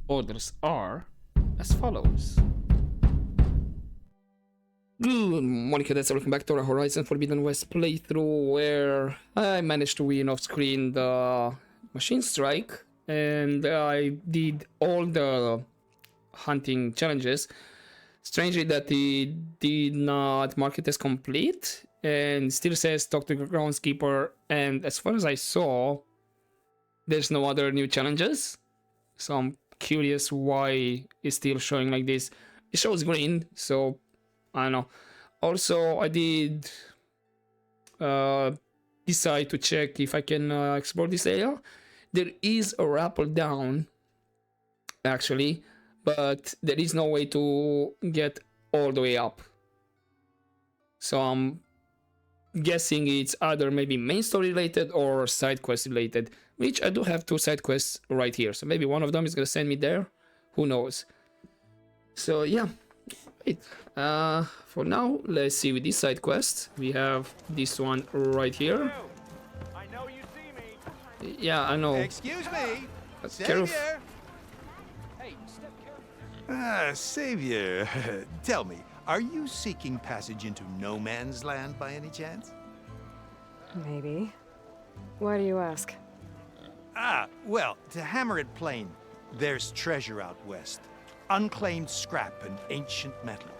Orders are as follows. Good morning, cadets. Welcome back to our Horizon Forbidden West playthrough, where I managed to win off screen the machine strike, and I did all the hunting challenges. Strangely, that he did not mark it as complete, and still says talk to the groundskeeper. And as far as I saw, there's no other new challenges, so I'm curious why it's still showing like this. It shows green, so I don't know. Also, I did decide to check if I can explore this area. There is a rappel down, actually, but there is no way to get all the way up. So I'm guessing it's either maybe main story related or side quest related, which I do have 2 side quests right here. So maybe one of them is gonna send me there. Who knows? So yeah. Wait. For now, let's see with this side quest. We have this one right here. I know you see me. Yeah, I know. Excuse me, Careful. Savior. Hey, step careful. Savior, tell me, are you seeking passage into no man's land by any chance? Maybe. Why do you ask? Well, to hammer it plain, there's treasure out west. Unclaimed scrap and ancient metal.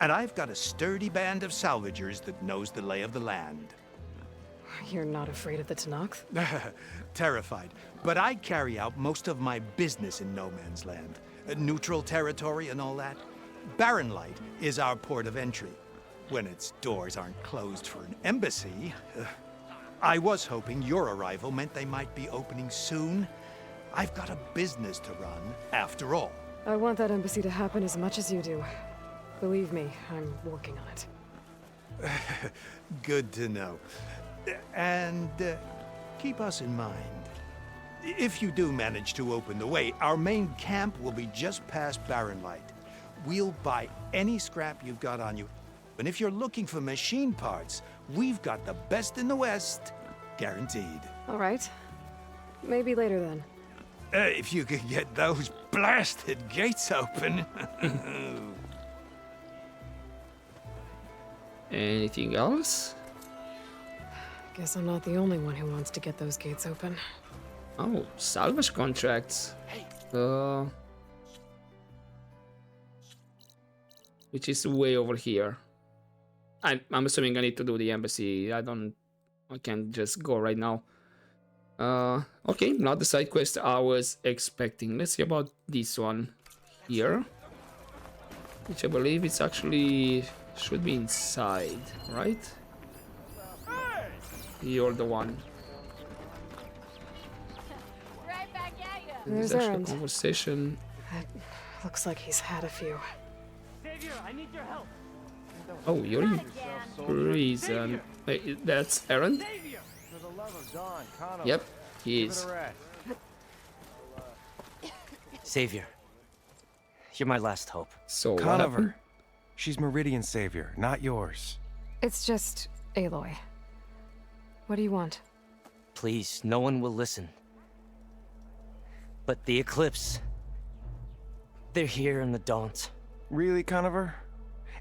And I've got a sturdy band of salvagers that knows the lay of the land. You're not afraid of the Tanakh? Terrified. But I carry out most of my business in no man's land. Neutral territory and all that. Barren Light is our port of entry. When its doors aren't closed for an embassy. I was hoping your arrival meant they might be opening soon. I've got a business to run, after all. I want that embassy to happen as much as you do. Believe me, I'm working on it. Good to know. And keep us in mind. If you do manage to open the way, our main camp will be just past Barren Light. We'll buy any scrap you've got on you. And if you're looking for machine parts, we've got the best in the West, guaranteed. All right. Maybe later then. If you could get those blasted gates open. Anything else? Guess I'm not the only one who wants to get those gates open. Oh, salvage contracts. Which is way over here. I'm assuming I need to do the embassy. I can't just go right now. Okay, not the side quest I was expecting. Let's see about this one here, which I believe it's actually should be inside, right? You're the one. Right back at ya. There's There's actually a Erend. conversation. Looks like he's had a few. Savior, I need your help. Oh, you're in prison. Wait, that's Erend? Savior. For the love of Dawn, Connor. Yep, he Give it is. a rest. Savior, you're my last hope. So what happened? Conover. She's Meridian's savior, not yours. It's just Aloy. What do you want? Please, no one will listen. But the Eclipse... they're here in the Daunt. Really, Conover?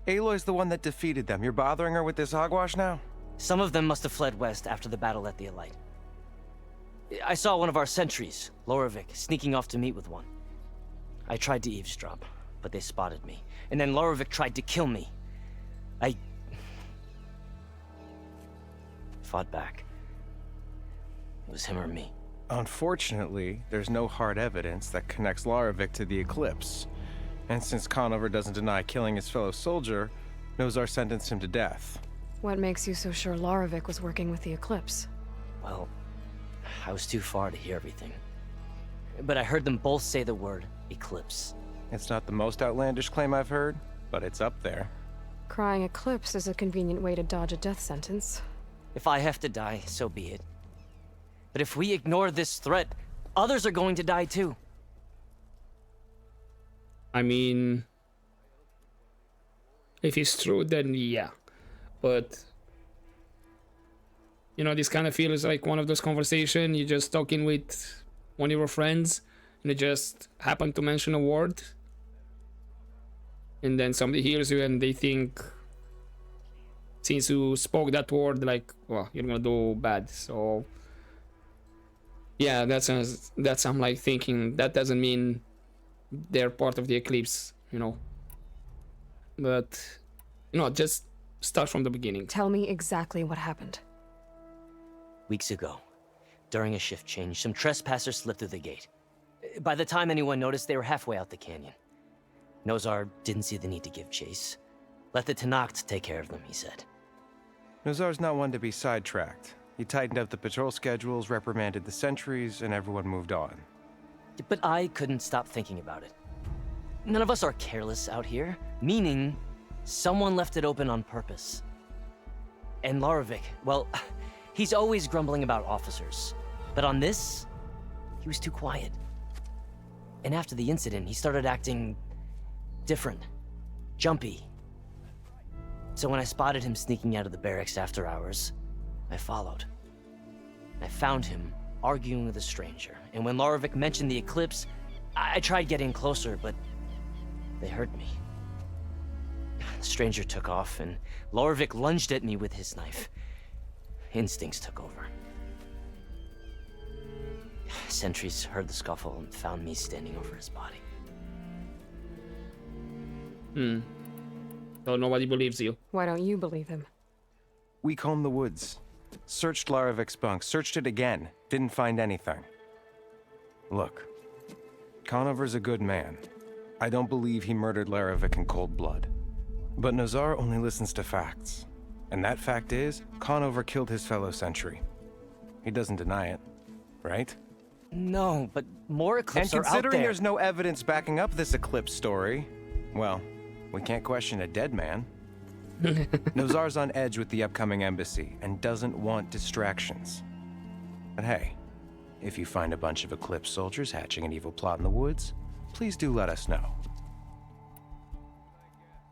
Aloy's the one that defeated them. You're bothering her with this hogwash now? Some of them must have fled west after the battle at the Elite. I saw one of our sentries, Lorovic, sneaking off to meet with one. I tried to eavesdrop, but they spotted me. And then Lorovic tried to kill me. I... fought back. It was him or me. Unfortunately, there's no hard evidence that connects Lorovic to the Eclipse. And since Conover doesn't deny killing his fellow soldier, Nozar sentenced him to death. What makes you so sure Lorovic was working with the Eclipse? Well, I was too far to hear everything. But I heard them both say the word Eclipse. It's not the most outlandish claim I've heard, but it's up there. Crying Eclipse is a convenient way to dodge a death sentence. If I have to die, so be it. But if we ignore this threat, others are going to die too. I mean, if it's true, then yeah. But you know, this kind of feels like one of those conversations you're just talking with one of your friends. and you just happen to mention a word, and then somebody hears you and they think, since you spoke that word, like, well, you're gonna do bad. So yeah, that's I'm like thinking that doesn't mean they're part of the eclipse, you know. But just start from the beginning. Tell me exactly what happened. Weeks ago, during a shift change, some trespassers slipped through the gate. By the time anyone noticed, they were halfway out the canyon. Nozar didn't see the need to give chase. Let the Tenakth take care of them, he said. Nozar's not one to be sidetracked. He tightened up the patrol schedules, reprimanded the sentries, and everyone moved on. But I couldn't stop thinking about it. None of us are careless out here, meaning someone left it open on purpose. And Larovic, well, he's always grumbling about officers. But on this, he was too quiet. And after the incident, he started acting different, jumpy. So when I spotted him sneaking out of the barracks after hours, I followed. I found him arguing with a stranger, and when Larovic mentioned the eclipse, I tried getting closer, but they heard me. The stranger took off, and Larovic lunged at me with his knife. Instincts took over. Sentries heard the scuffle and found me standing over his body. So nobody believes you. Why don't you believe him? We combed the woods, searched Larovic's bunk, searched it again, didn't find anything. Look, Conover's a good man. I don't believe he murdered Larovic in cold blood. But Nozar only listens to facts. And that fact is, Conover killed his fellow sentry. He doesn't deny it, right? No, but more eclipses And are out considering there. there's no evidence backing up this eclipse story, well, we can't question a dead man. Nozar's on edge with the upcoming embassy and doesn't want distractions. But hey, if you find a bunch of eclipse soldiers hatching an evil plot in the woods, please do let us know.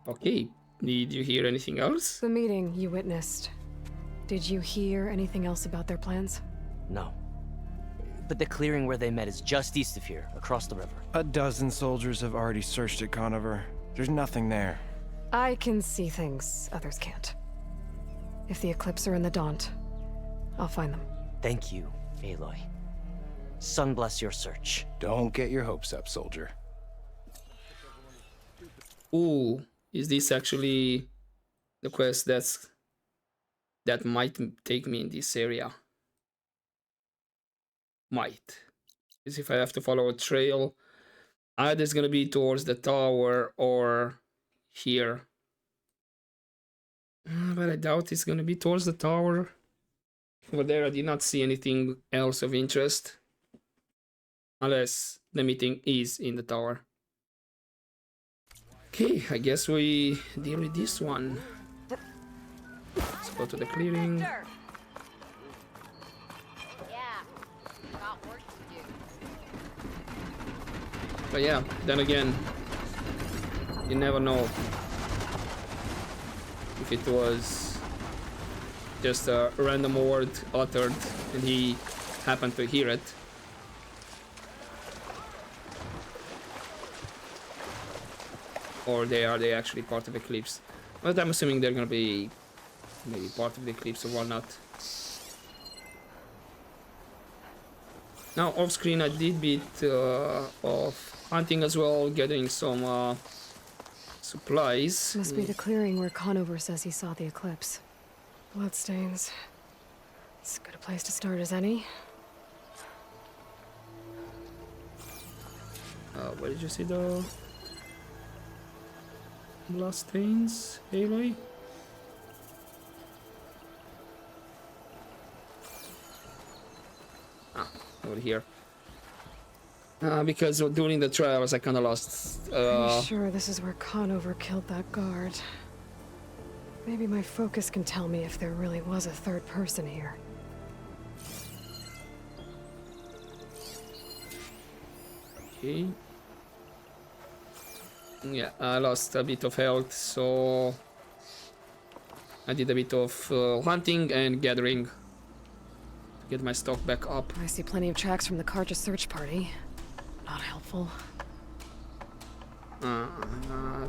Okay, did you hear anything else? The meeting you witnessed. Did you hear anything else about their plans? No. But the clearing where they met is just east of here, across the river. A dozen soldiers have already searched it, Conover. There's nothing there. I can see things others can't. If the Eclipse are in the Daunt, I'll find them. Thank you, Aloy. Sun bless your search. Don't get your hopes up, soldier. Ooh, is this actually the quest that might take me in this area? Might. Because if I have to follow a trail, either it's gonna be towards the tower or here. But I doubt it's gonna be towards the tower. Over there I did not see anything else of interest. Unless the meeting is in the tower. Okay, I guess we deal with this one. Let's go to the clearing. Yeah. Got work to do. But yeah, then again, you never know if it was just a random word uttered and he happened to hear it. Or they actually part of Eclipse. But I'm assuming they're gonna be maybe part of the Eclipse or whatnot. Now off screen I did bit of hunting as well, gathering some supplies. Must be the clearing where Conover says he saw the Eclipse. Bloodstains. It's as good a place to start as any. Where did you see the bloodstains, Aloy? Over here. Because during the trials I kinda lost. Pretty sure this is where Conover killed that guard. Maybe my focus can tell me if there really was a third person here. Okay. Yeah, I lost a bit of health, so I did a bit of hunting and gathering to get my stock back up. I see plenty of tracks from the Karja search party. Not helpful. I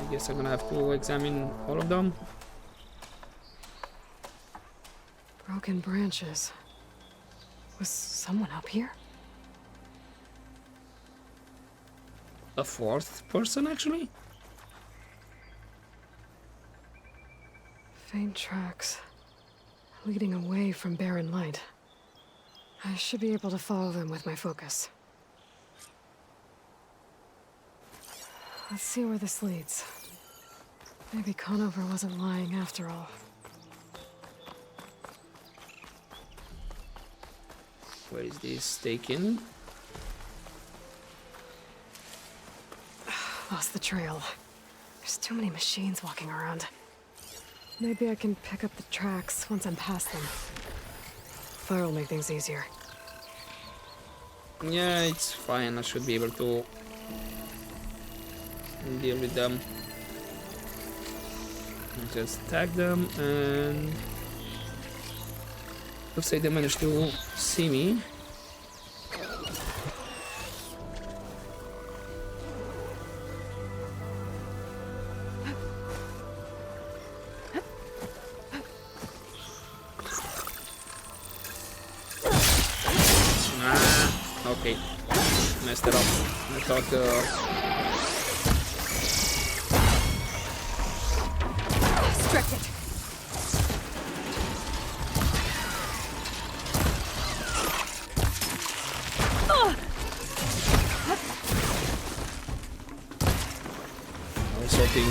guess I'm gonna have to examine all of them. Broken branches. Was someone up here? A fourth person, actually? Faint tracks. Leading away from barren light. I should be able to follow them with my focus. Let's see where this leads. Maybe Conover wasn't lying after all. Where is this taken? Lost the trail. There's too many machines walking around. Maybe I can pick up the tracks once I'm past them. Thur will make things easier. Yeah, it's fine. I should be able to deal with them. Just tag them, and looks like they managed to see me. Okay, messed it up. I thought Distracted. I was hoping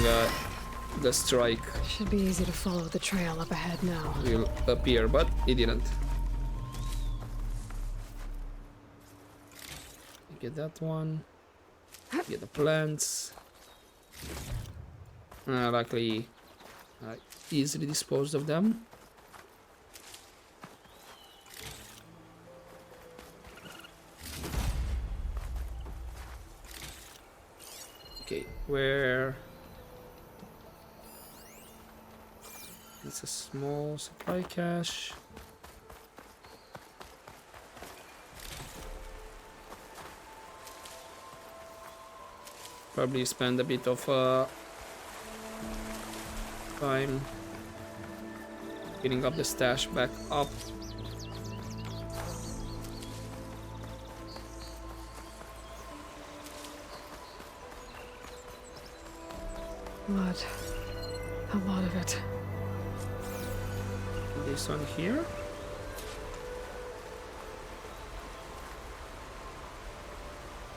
the strike Should be easy to follow the trail up ahead now. will appear, but it didn't. Get that one. Get the plants. Luckily, I easily disposed of them. Okay, where? It's a small supply cache. Probably spend a bit of time getting up the stash back up. Blood. A lot of it. This one here.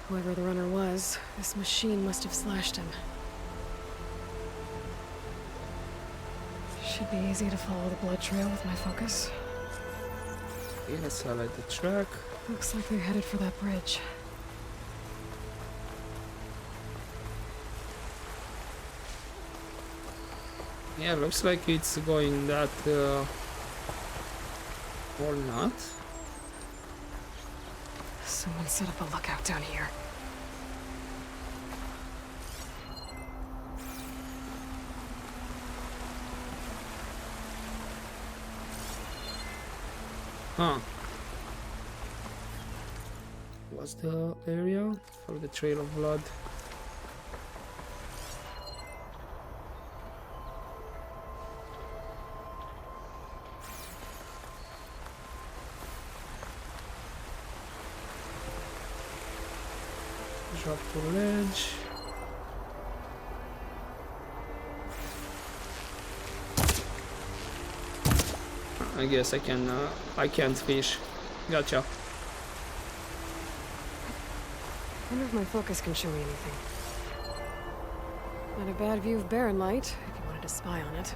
Whoever the runner was, this machine must have slashed him. Should be easy to follow the blood trail with my focus. Okay, let's highlight the track. Looks like they're headed for that bridge. Yeah, looks like it's going that or not. Someone set up a lookout down here. Huh. What's the area? Follow the trail of blood. Drop to ledge. I guess I can't fish. Gotcha. Wonder if my focus can show me anything. Not a bad view of barren light, if you wanted to spy on it.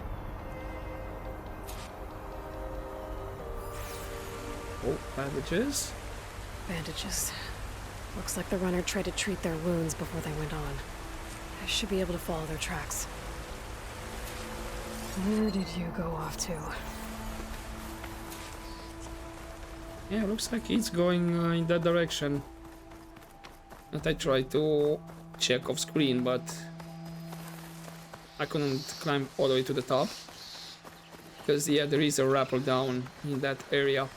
Oh, bandages. Bandages. Looks like the runner tried to treat their wounds before they went on. I should be able to follow their tracks. Where did you go off to? Yeah, looks like it's going in that direction. And I tried to check off screen, but I couldn't climb all the way to the top. Because yeah, there is a rappel down in that area.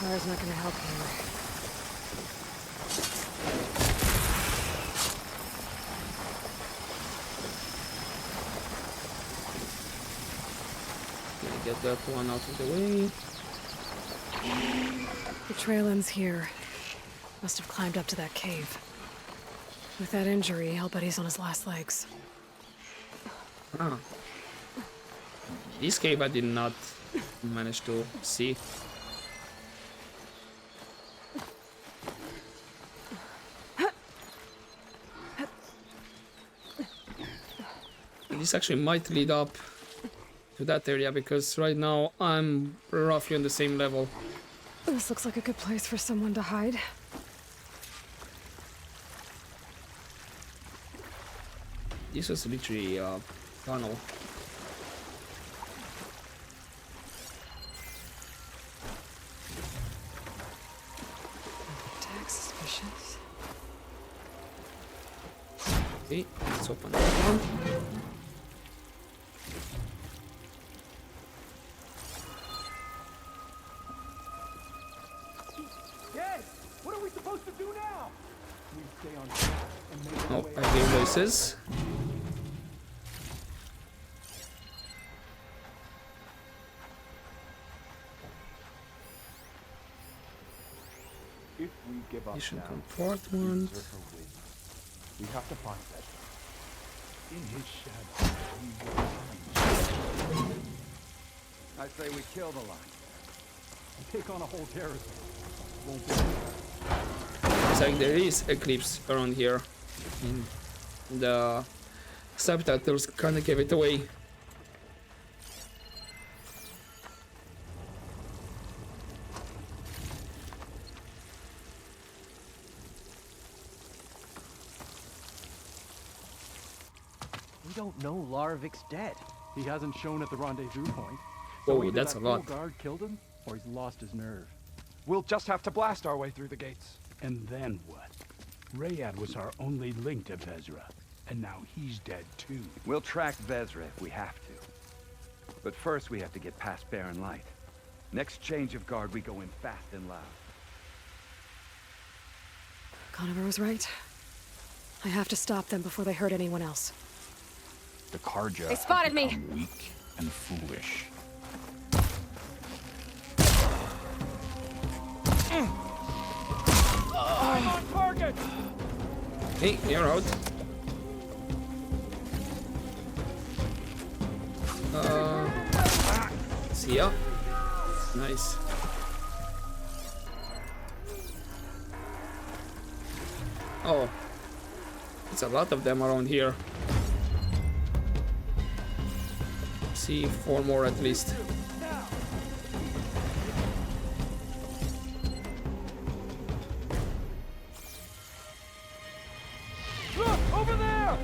Fire's not gonna help here. Gonna get that one out of the way. The trail ends here. Must have climbed up to that cave. With that injury, I'll bet he's on his last legs. Ah. This cave I did not manage to see. This actually might lead up to that area because right now I'm roughly on the same level. This looks like a good place for someone to hide. This was literally a tunnel. Tag suspicious. Okay, let's open that one. What are we supposed to do now? We stay on track and make our Oh, way I hear voices. If we give up Mission now, compartment. we have to find that. In his shadow, we will find. I say we kill the line. And take on a whole garrison. Won't be. It's like there is eclipse around here. The subtitles kinda gave it away. We don't know Larvik's dead. He hasn't shown at the rendezvous point. Oh, either that's that a lot. full guard killed him, or he's lost his nerve. We'll just have to blast our way through the gates. And then what? Rayad was our only link to Vezra, and now he's dead too. We'll track Vezra if we have to. But first we have to get past Barren Light. Next change of guard, we go in fast and loud. Conover was right. I have to stop them before they hurt anyone else. The Karja They spotted me. become weak and foolish. I'm on target! Hey, you're out. See ya. Nice. Oh, it's a lot of them around here. See, 4 more at least. Look, over there!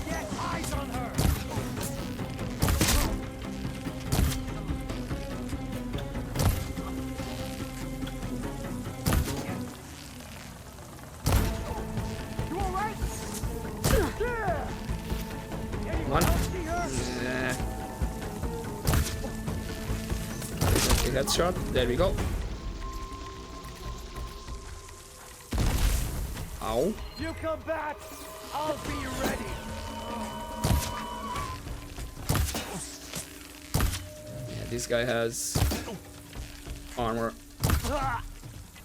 Get eyes on her! You all right? Yeah! Come on. Nah. Okay, headshot. There we go. Ow. You come back, I'll be ready. Yeah, this guy has armor.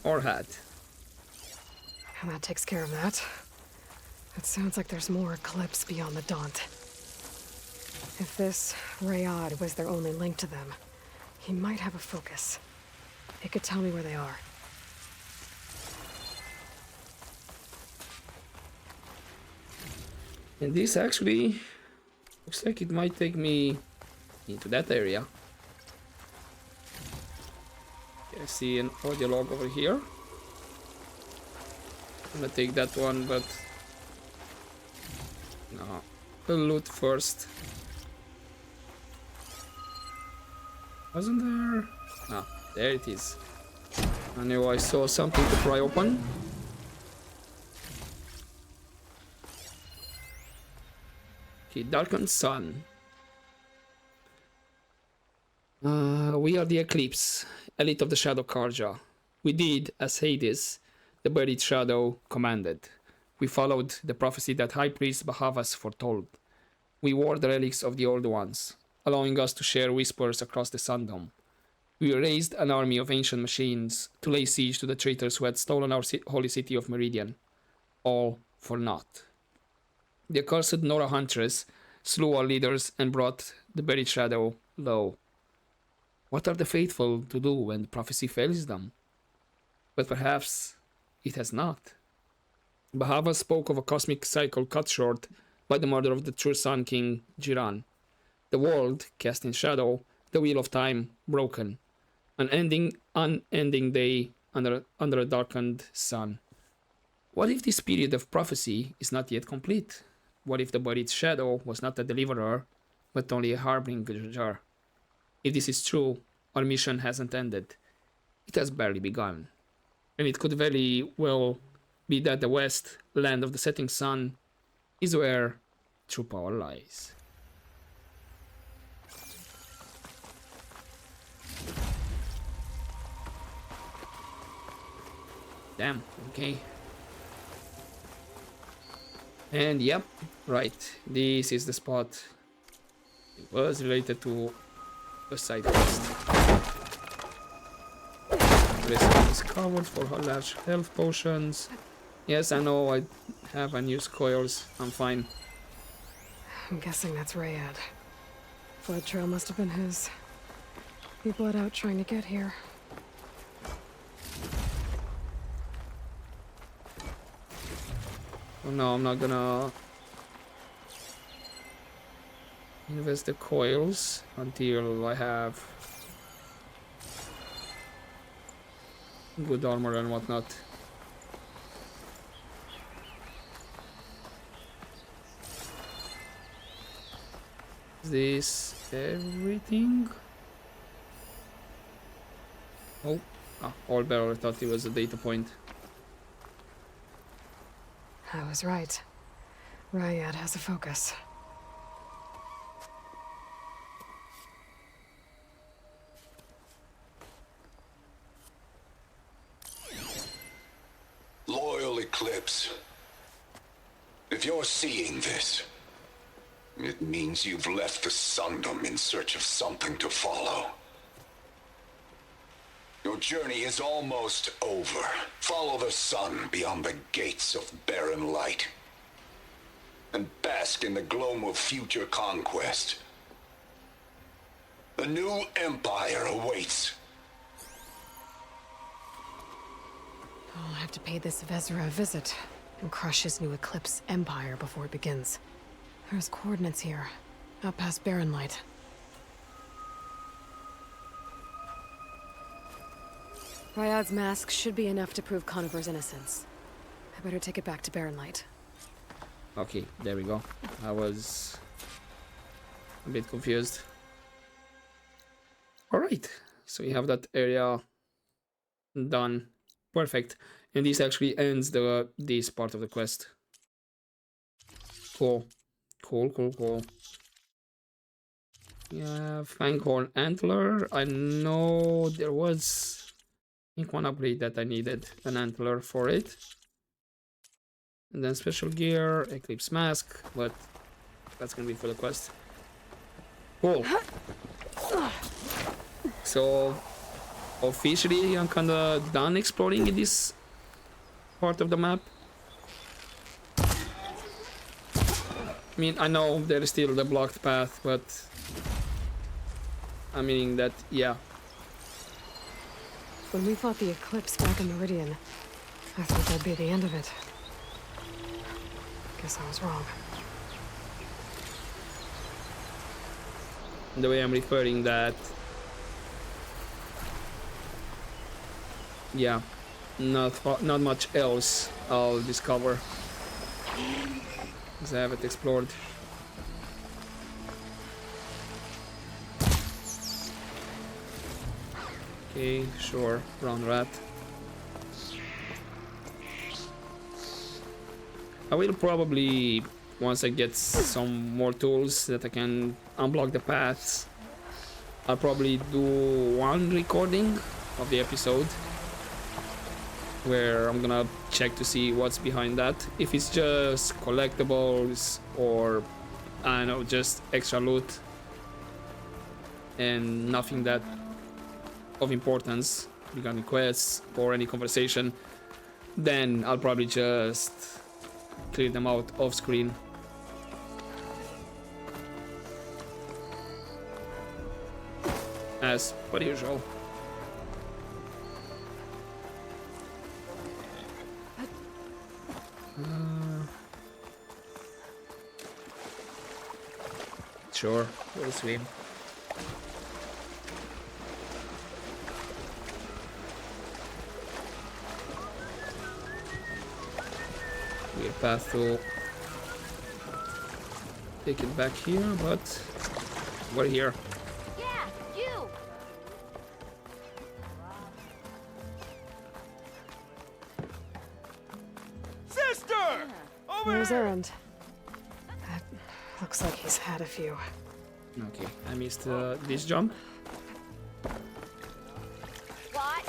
Or hat. And that takes care of that. It sounds like there's more Eclipse beyond the Daunt. If this Rayad was their only link to them, he might have a focus. He could tell me where they are. And this actually looks like it might take me into that area. I see an audio log over here. I'm gonna take that one, but no, we'll loot first. Wasn't there? Ah, there it is. I knew I saw something to pry open. Okay, Darkened Sun. We are the Eclipse, elite of the Shadow Karja. We did as Hades, the buried shadow, commanded. We followed the prophecy that High Priest Bahavas foretold. We wore the relics of the Old Ones, allowing us to share whispers across the Sundom. We raised an army of ancient machines to lay siege to the traitors who had stolen our holy city of Meridian. All for naught. The accursed Nora Huntress slew our leaders and brought the buried shadow low. What are the faithful to do when prophecy fails them? But perhaps it has not. Bahava spoke of a cosmic cycle cut short by the murder of the true Sun King Jiran. The world cast in shadow, the wheel of time broken. An unending day under a darkened sun. What if this period of prophecy is not yet complete? What if the buried shadow was not a deliverer, but only a harbinger? If this is true, our mission hasn't ended. It has barely begun. And it could very well be that the west, land of the setting sun, is where true power lies. Damn, okay. And yep, right, this is the spot. It was related to a side quest. The rest is covered for large health potions. Yes, I know I have unused coils. I'm fine. I'm guessing that's Rayad. Blood trail must have been his. He bled out trying to get here. Oh no, I'm not gonna invest the coils until I have good armor and whatnot. Is this everything? Oh, all barrel. I thought it was a data point. I was right. Rayad has a focus. Loyal Eclipse, if you're seeing this, it means you've left the Sundom in search of something to follow. Your journey is almost over. Follow the sun beyond the gates of barren light, and bask in the gloam of future conquest. A new empire awaits. I'll have to pay this Vezra a visit and crush his new Eclipse empire before it begins. There's coordinates here, out past Barren Light. Ryad's mask should be enough to prove Conover's innocence. I better take it back to Barren Light. Okay, there we go. I was a bit confused. Alright, so we have that area done. Perfect. And this actually ends this part of the quest. Cool. Cool. Yeah, Fanghorn Antler. I know there was, I think, one upgrade that I needed an antler for it. And then special gear, Eclipse Mask, but that's gonna be for the quest. Cool. So officially I'm kinda done exploring in this part of the map. I mean, I know there is still the blocked path, but I'm meaning that, yeah. When we fought the Eclipse back in Meridian, I thought that'd be the end of it. Guess I was wrong. The way I'm referring that, yeah, not much else I'll discover, because I haven't explored. Okay, sure, brown rat. I will probably, once I get some more tools that I can unblock the paths, I'll probably do one recording of the episode where I'm gonna check to see what's behind that. If it's just collectibles or I don't know, just extra loot and nothing that of importance regarding quests or any conversation, then I'll probably just clear them out off screen. As per usual. Sure, we'll swim. We'll path to take it back here, but we're here. Yeah, you. Sister! Over Where's here! Erend? That looks like he's had a few. Okay, I missed this jump. What?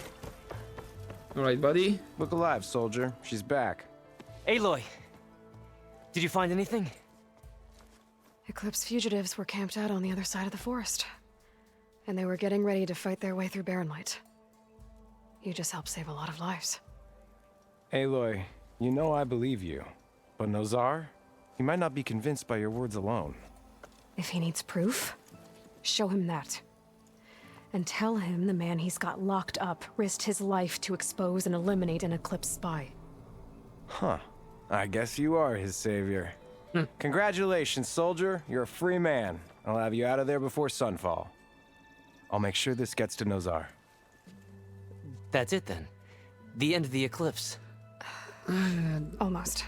Alright, buddy. Look alive, soldier. She's back. Aloy! Did you find anything? Eclipse fugitives were camped out on the other side of the forest. And they were getting ready to fight their way through Barren Light. You just helped save a lot of lives. Aloy, you know I believe you. But Nozar? He might not be convinced by your words alone. If he needs proof, show him that. And tell him the man he's got locked up risked his life to expose and eliminate an Eclipse spy. Huh. I guess you are his savior. Congratulations, soldier. You're a free man. I'll have you out of there before sunfall. I'll make sure this gets to Nozar. That's it then. The end of the eclipse. Almost.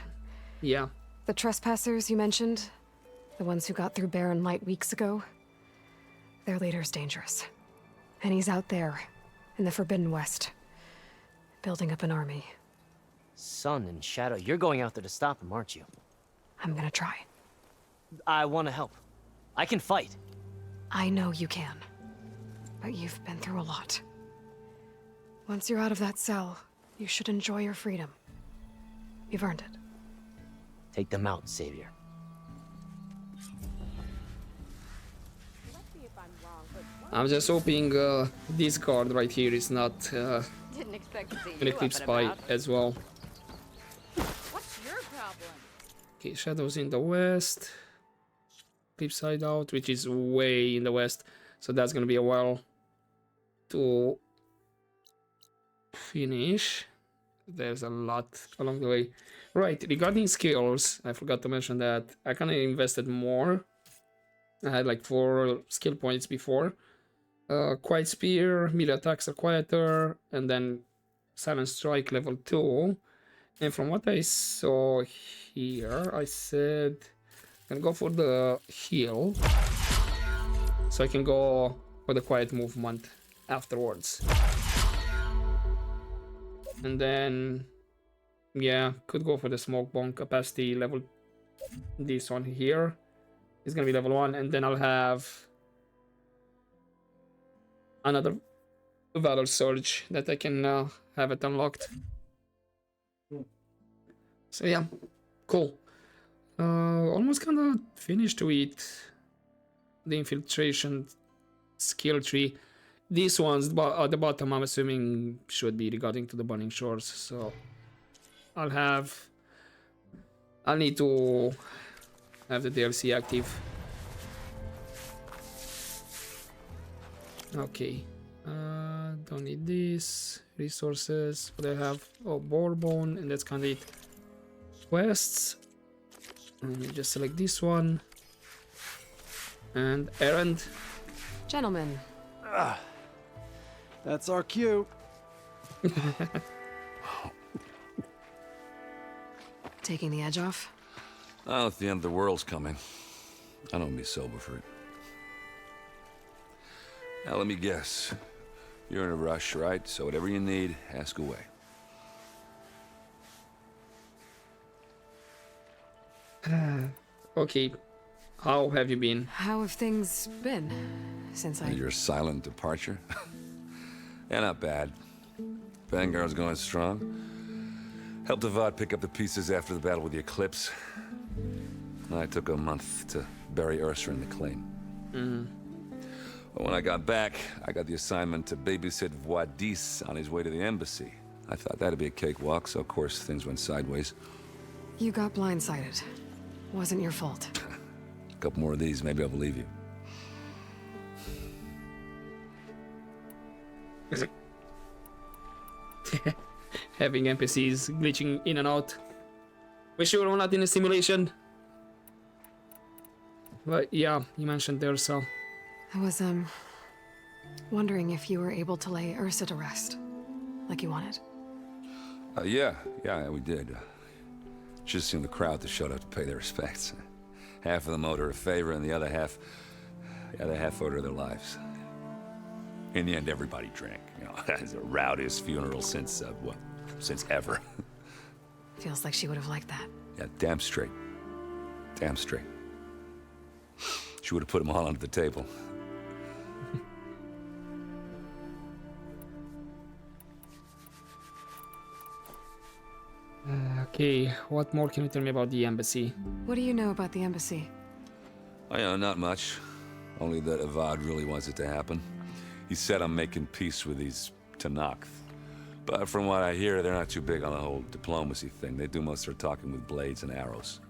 Yeah. The trespassers you mentioned, the ones who got through Barren Light weeks ago, their leader's dangerous. And he's out there, in the Forbidden West, building up an army. Sun and Shadow, you're going out there to stop him, aren't you? I'm gonna try. I want to help. I can fight. I know you can. But you've been through a lot. Once you're out of that cell, you should enjoy your freedom. You've earned it. Take them out, Savior. I'm just hoping this guard right here is not Didn't expect to see an you Eclipse up and spy about. as well. What's your problem? Okay, Shadows in the west. Eclipse side out, which is way in the west. So that's gonna be a while to finish. There's a lot along the way. Right, regarding skills, I forgot to mention that I kind of invested more. I had like 4 skill points before. Quiet Spear, melee attacks are quieter, and then Silent Strike level 2. And from what I saw here, I said I'm gonna go for the heal, so I can go for the quiet movement afterwards. And then, yeah, could go for the smoke bomb capacity level. This one here is gonna be level 1, and then I'll have another Valor Surge that I can have it unlocked. So yeah, cool. Almost kind of finished with the infiltration skill tree. These ones at the bottom, I'm assuming, should be regarding to the Burning Shores. So I'll need to have the DLC active. Okay. Don't need this. Resources. What do I have? Oh, Bourbon, and that's kind of it. Quests. Let me just select this one. And Erend. Gentlemen. That's our cue. Taking the edge off? Oh, if the end of the world's coming, I don't be sober for it. Now let me guess. You're in a rush, right? So whatever you need, ask away. Okay. How have you been? How have things been since I... Your silent departure? Yeah, not bad. Vanguard's going strong. Helped Avad pick up the pieces after the battle with the Eclipse. I took a month to bury Ursa in the claim. But when I got back, I got the assignment to babysit Voidis on his way to the embassy. I thought that'd be a cakewalk, so of course things went sideways. You got blindsided. Wasn't your fault. A couple more of these, maybe I'll believe you. Having NPCs glitching in and out. We sure we're not in a simulation. But yeah, you mentioned there, so... I was, wondering if you were able to lay Ursa to rest, like you wanted. Yeah, we did. Just seen the crowd that showed up to pay their respects. Half of them owed her a favor, and the other half owed her their lives. In the end, everybody drank. You know, it's the rowdiest funeral since, since ever. Feels like she would have liked that. Yeah, damn straight. Damn straight. She would have put them all under the table. Okay, what more can you tell me about the embassy? What do you know about the embassy? I know, not much. Only that Avad really wants it to happen. He said I'm making peace with these Tanakh. But from what I hear, they're not too big on the whole diplomacy thing. They do most of their talking with blades and arrows.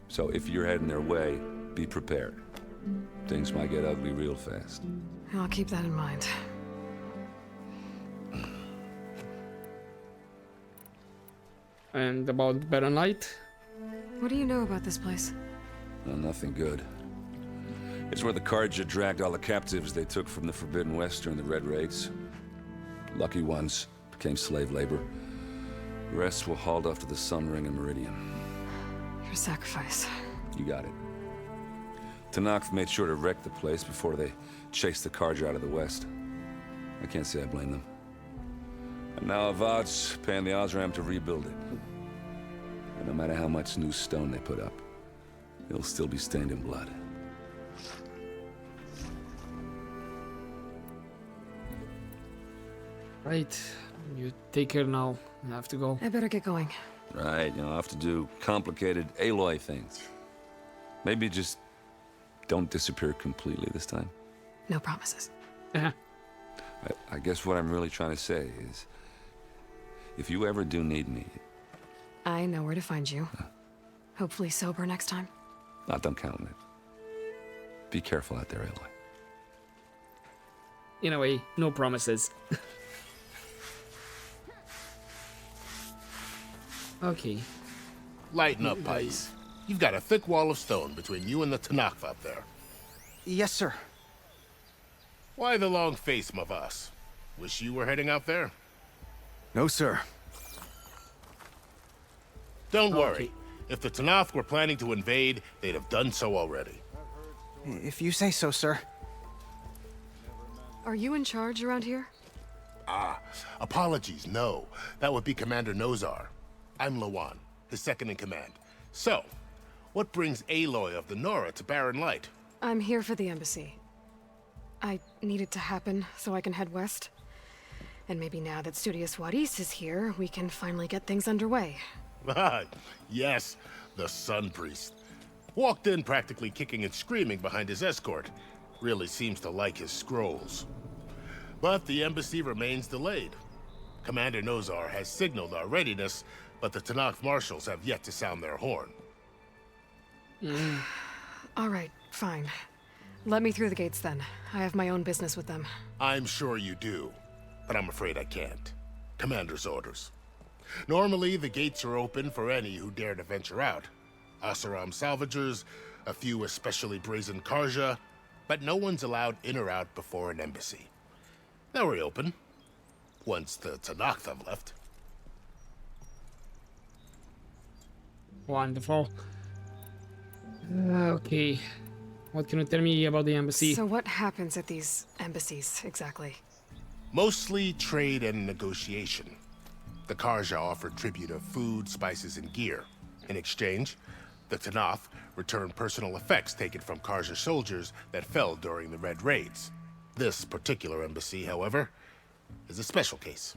So if you're heading their way, be prepared. Things might get ugly real fast. I'll keep that in mind. And about Baron Light? What do you know about this place? Well, nothing good. It's where the Carja dragged all the captives they took from the Forbidden West during the Red Raids. Lucky ones became slave labor. The rest were hauled off to the Sun Ring and Meridian. Your sacrifice. You got it. Tanakh made sure to wreck the place before they chased the Carja out of the West. I can't say I blame them. And now Avad's paying the Osram to rebuild it. And no matter how much new stone they put up, it'll still be stained in blood. Right, you take care now. I have to go. I better get going. Right, I'll have to do complicated Aloy things. Maybe just don't disappear completely this time. No promises. I guess what I'm really trying to say is, if you ever do need me... I know where to find you. Hopefully sober next time. Don't count on it. Be careful out there, Aloy. In a way, no promises. Okay. Lighten up, Pais. You've got a thick wall of stone between you and the Tanakh up there. Yes, sir. Why the long face, Mavas? Wish you were heading out there? No, sir. Don't worry. If the Tanakh were planning to invade, they'd have done so already. If you say so, sir. Are you in charge around here? Apologies, no. That would be Commander Nozar. I'm Lawan, his second in command. So, what brings Aloy of the Nora to Barren Light? I'm here for the embassy. I need it to happen so I can head west. And maybe now that Studious Wadis is here, we can finally get things underway. Yes, the Sun Priest. Walked in practically kicking and screaming behind his escort. Really seems to like his scrolls. But the embassy remains delayed. Commander Nozar has signaled our readiness, but the Tanakh marshals have yet to sound their horn. All right, fine. Let me through the gates then. I have my own business with them. I'm sure you do, but I'm afraid I can't. Commander's orders. Normally, the gates are open for any who dare to venture out. Asaram salvagers, a few especially brazen Karja, but no one's allowed in or out before an embassy. They'll reopen, once the Tanakh have left. Wonderful. Okay. What can you tell me about the embassy? So what happens at these embassies, exactly? Mostly trade and negotiation. The Karja offer tribute of food, spices, and gear. In exchange, The Tanakh returned personal effects taken from Kharja soldiers that fell during the Red Raids. This particular embassy, however, is a special case.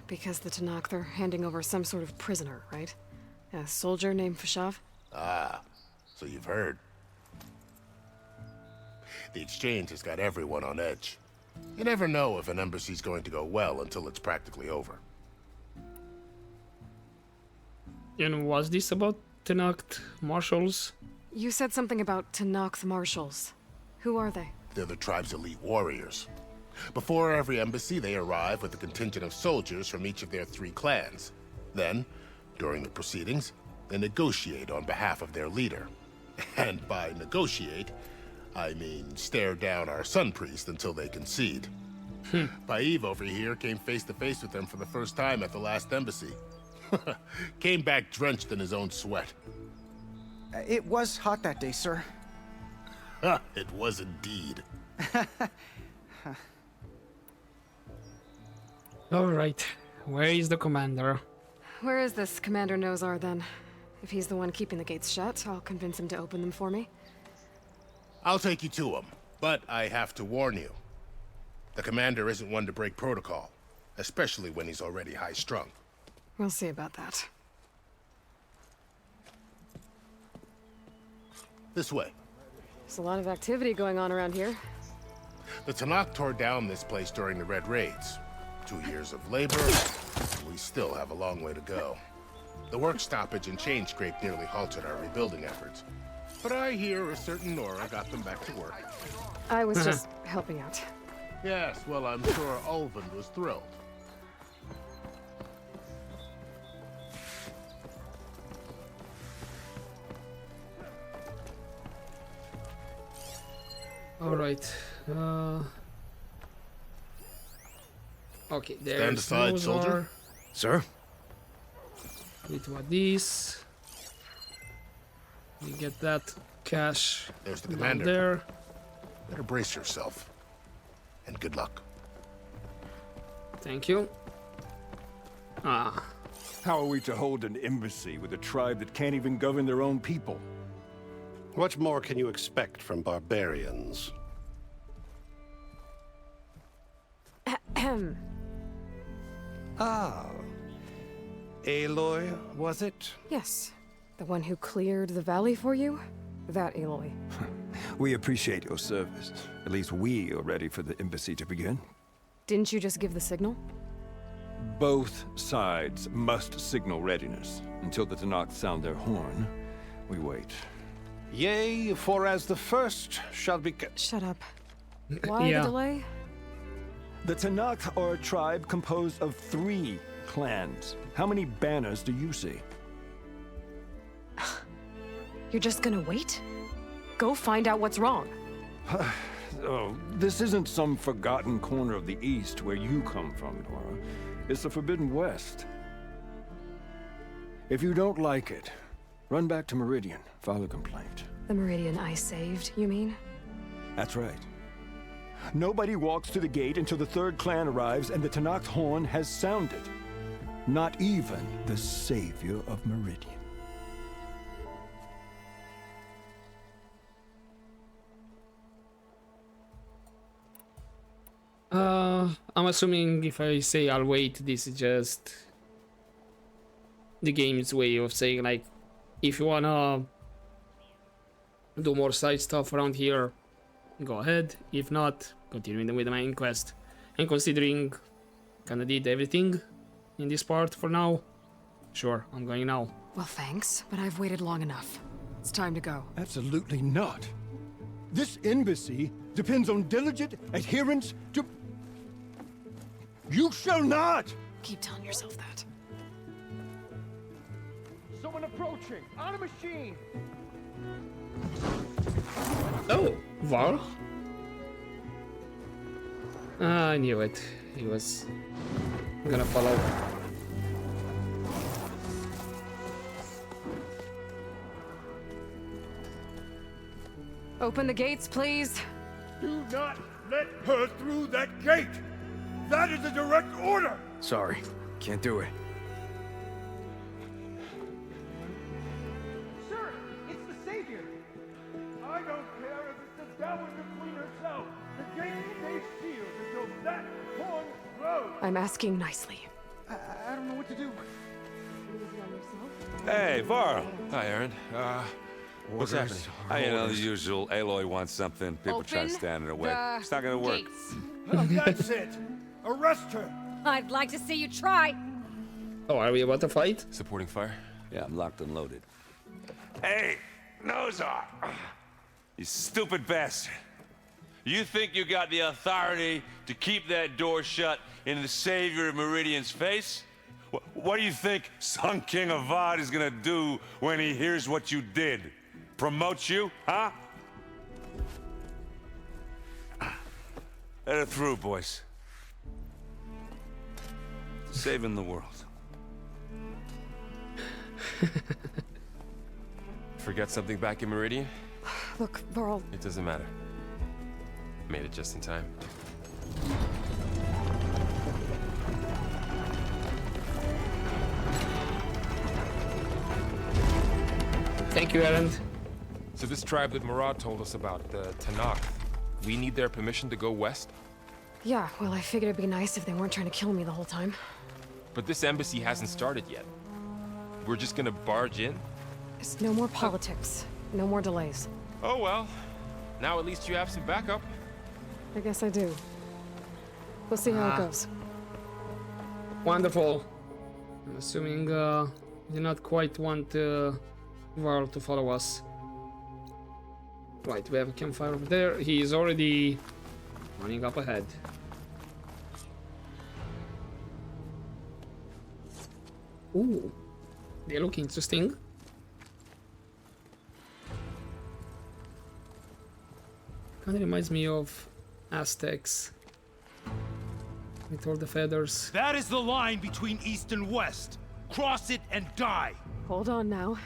Because the Tanakh, they're handing over some sort of prisoner, right? A soldier named Fashav? Ah, so you've heard. The exchange has got everyone on edge. You never know if an embassy's going to go well until it's practically over. And was this about Tanakh marshals? You said something about Tanakh marshals. Who are they? They're the tribe's elite warriors. Before every embassy, they arrive with a contingent of soldiers from each of their 3 clans. Then, during the proceedings, they negotiate on behalf of their leader. And by negotiate, I mean stare down our sun priest until they concede. Baev over here came face to face with them for the first time at the last embassy. Came back drenched in his own sweat. It was hot that day, sir. It was indeed. Alright, where is the commander? Where is this Commander Nozar, then? If he's the one keeping the gates shut, I'll convince him to open them for me. I'll take you to him, but I have to warn you. The commander isn't one to break protocol, especially when he's already high-strung. We'll see about that. This way. There's a lot of activity going on around here. The Tanakh tore down this place during the Red Raids. 2 years of labor, and we still have a long way to go. The work stoppage and chain scrape nearly halted our rebuilding efforts. But I hear a certain Nora got them back to work. I was just helping out. Yes, well, I'm sure Ulvin was thrilled. Alright. Okay, there's Stand aside, Nozar. soldier. Sir? With what this. We get that cash. There's the down commander. there. Better brace yourself. And good luck. Thank you. Ah. How are we to hold an embassy with a tribe that can't even govern their own people? What more can you expect from barbarians? Ahem. Ah. Aloy, was it? Yes. The one who cleared the valley for you? That Aloy. We appreciate your service. At least we are ready for the embassy to begin. Didn't you just give the signal? Both sides must signal readiness. Until the Tanakh sound their horn, we wait. Yea, for as the first shall be... Shut up. Why the delay? The Tanakh are a tribe composed of 3 clans. How many banners do you see? You're just gonna wait? Go find out what's wrong. Oh, this isn't some forgotten corner of the East where you come from, Nora. It's the Forbidden West. If you don't like it, run back to Meridian, file a complaint. The Meridian I saved, you mean? That's right. Nobody walks to the gate until the 3rd clan arrives and the Tanakh horn has sounded. Not even the savior of Meridian. I'm assuming if I say I'll wait, this is just the game's way of saying, like, if you wanna do more side stuff around here, go ahead. If not, continue with the main quest. And considering kinda did everything in this part for now, sure, I'm going now. Well, thanks, but I've waited long enough. It's time to go. Absolutely not. This embassy depends on diligent adherence to... You shall not! Keep telling yourself that. Someone approaching! On a machine! Oh, Var? I knew it. He was gonna follow. Open the gates, please. Do not let her through that gate! That is a direct order! Sorry, can't do it. Sir! I'm asking nicely. I don't know what to do. Hey, Var. Hi, Aaron. What's happening? You know, the usual. Aloy wants something. People try to stand in her way. It's not gonna work. Well, that's it. Arrest her. I'd like to see you try. Oh, are we about to fight? Supporting fire? Yeah, I'm locked and loaded. Hey, Nozar! You stupid bastard. You think you got the authority to keep that door shut in the Savior of Meridian's face? What do you think Sun King Avad is gonna do when he hears what you did? Promote you, huh? Let her through, boys. Saving the world. Forget something back in Meridian? Look, Varl. It doesn't matter. Made it just in time. Thank you, Aaron. So this tribe that Murad told us about, the Tanakh, we need their permission to go west? Yeah, well, I figured it'd be nice if they weren't trying to kill me the whole time. But this embassy hasn't started yet. We're just gonna barge in? It's no more politics. No more delays. Oh well. Now at least you have some backup. I guess I do. We'll see how it goes. Wonderful. I'm assuming you do not quite want Varl to follow us. Right, we have a campfire over there. He is already running up ahead. Ooh, they look interesting. Kind of reminds me of Aztecs with all the feathers. That is the line between east and west. Cross it and die. Hold on now.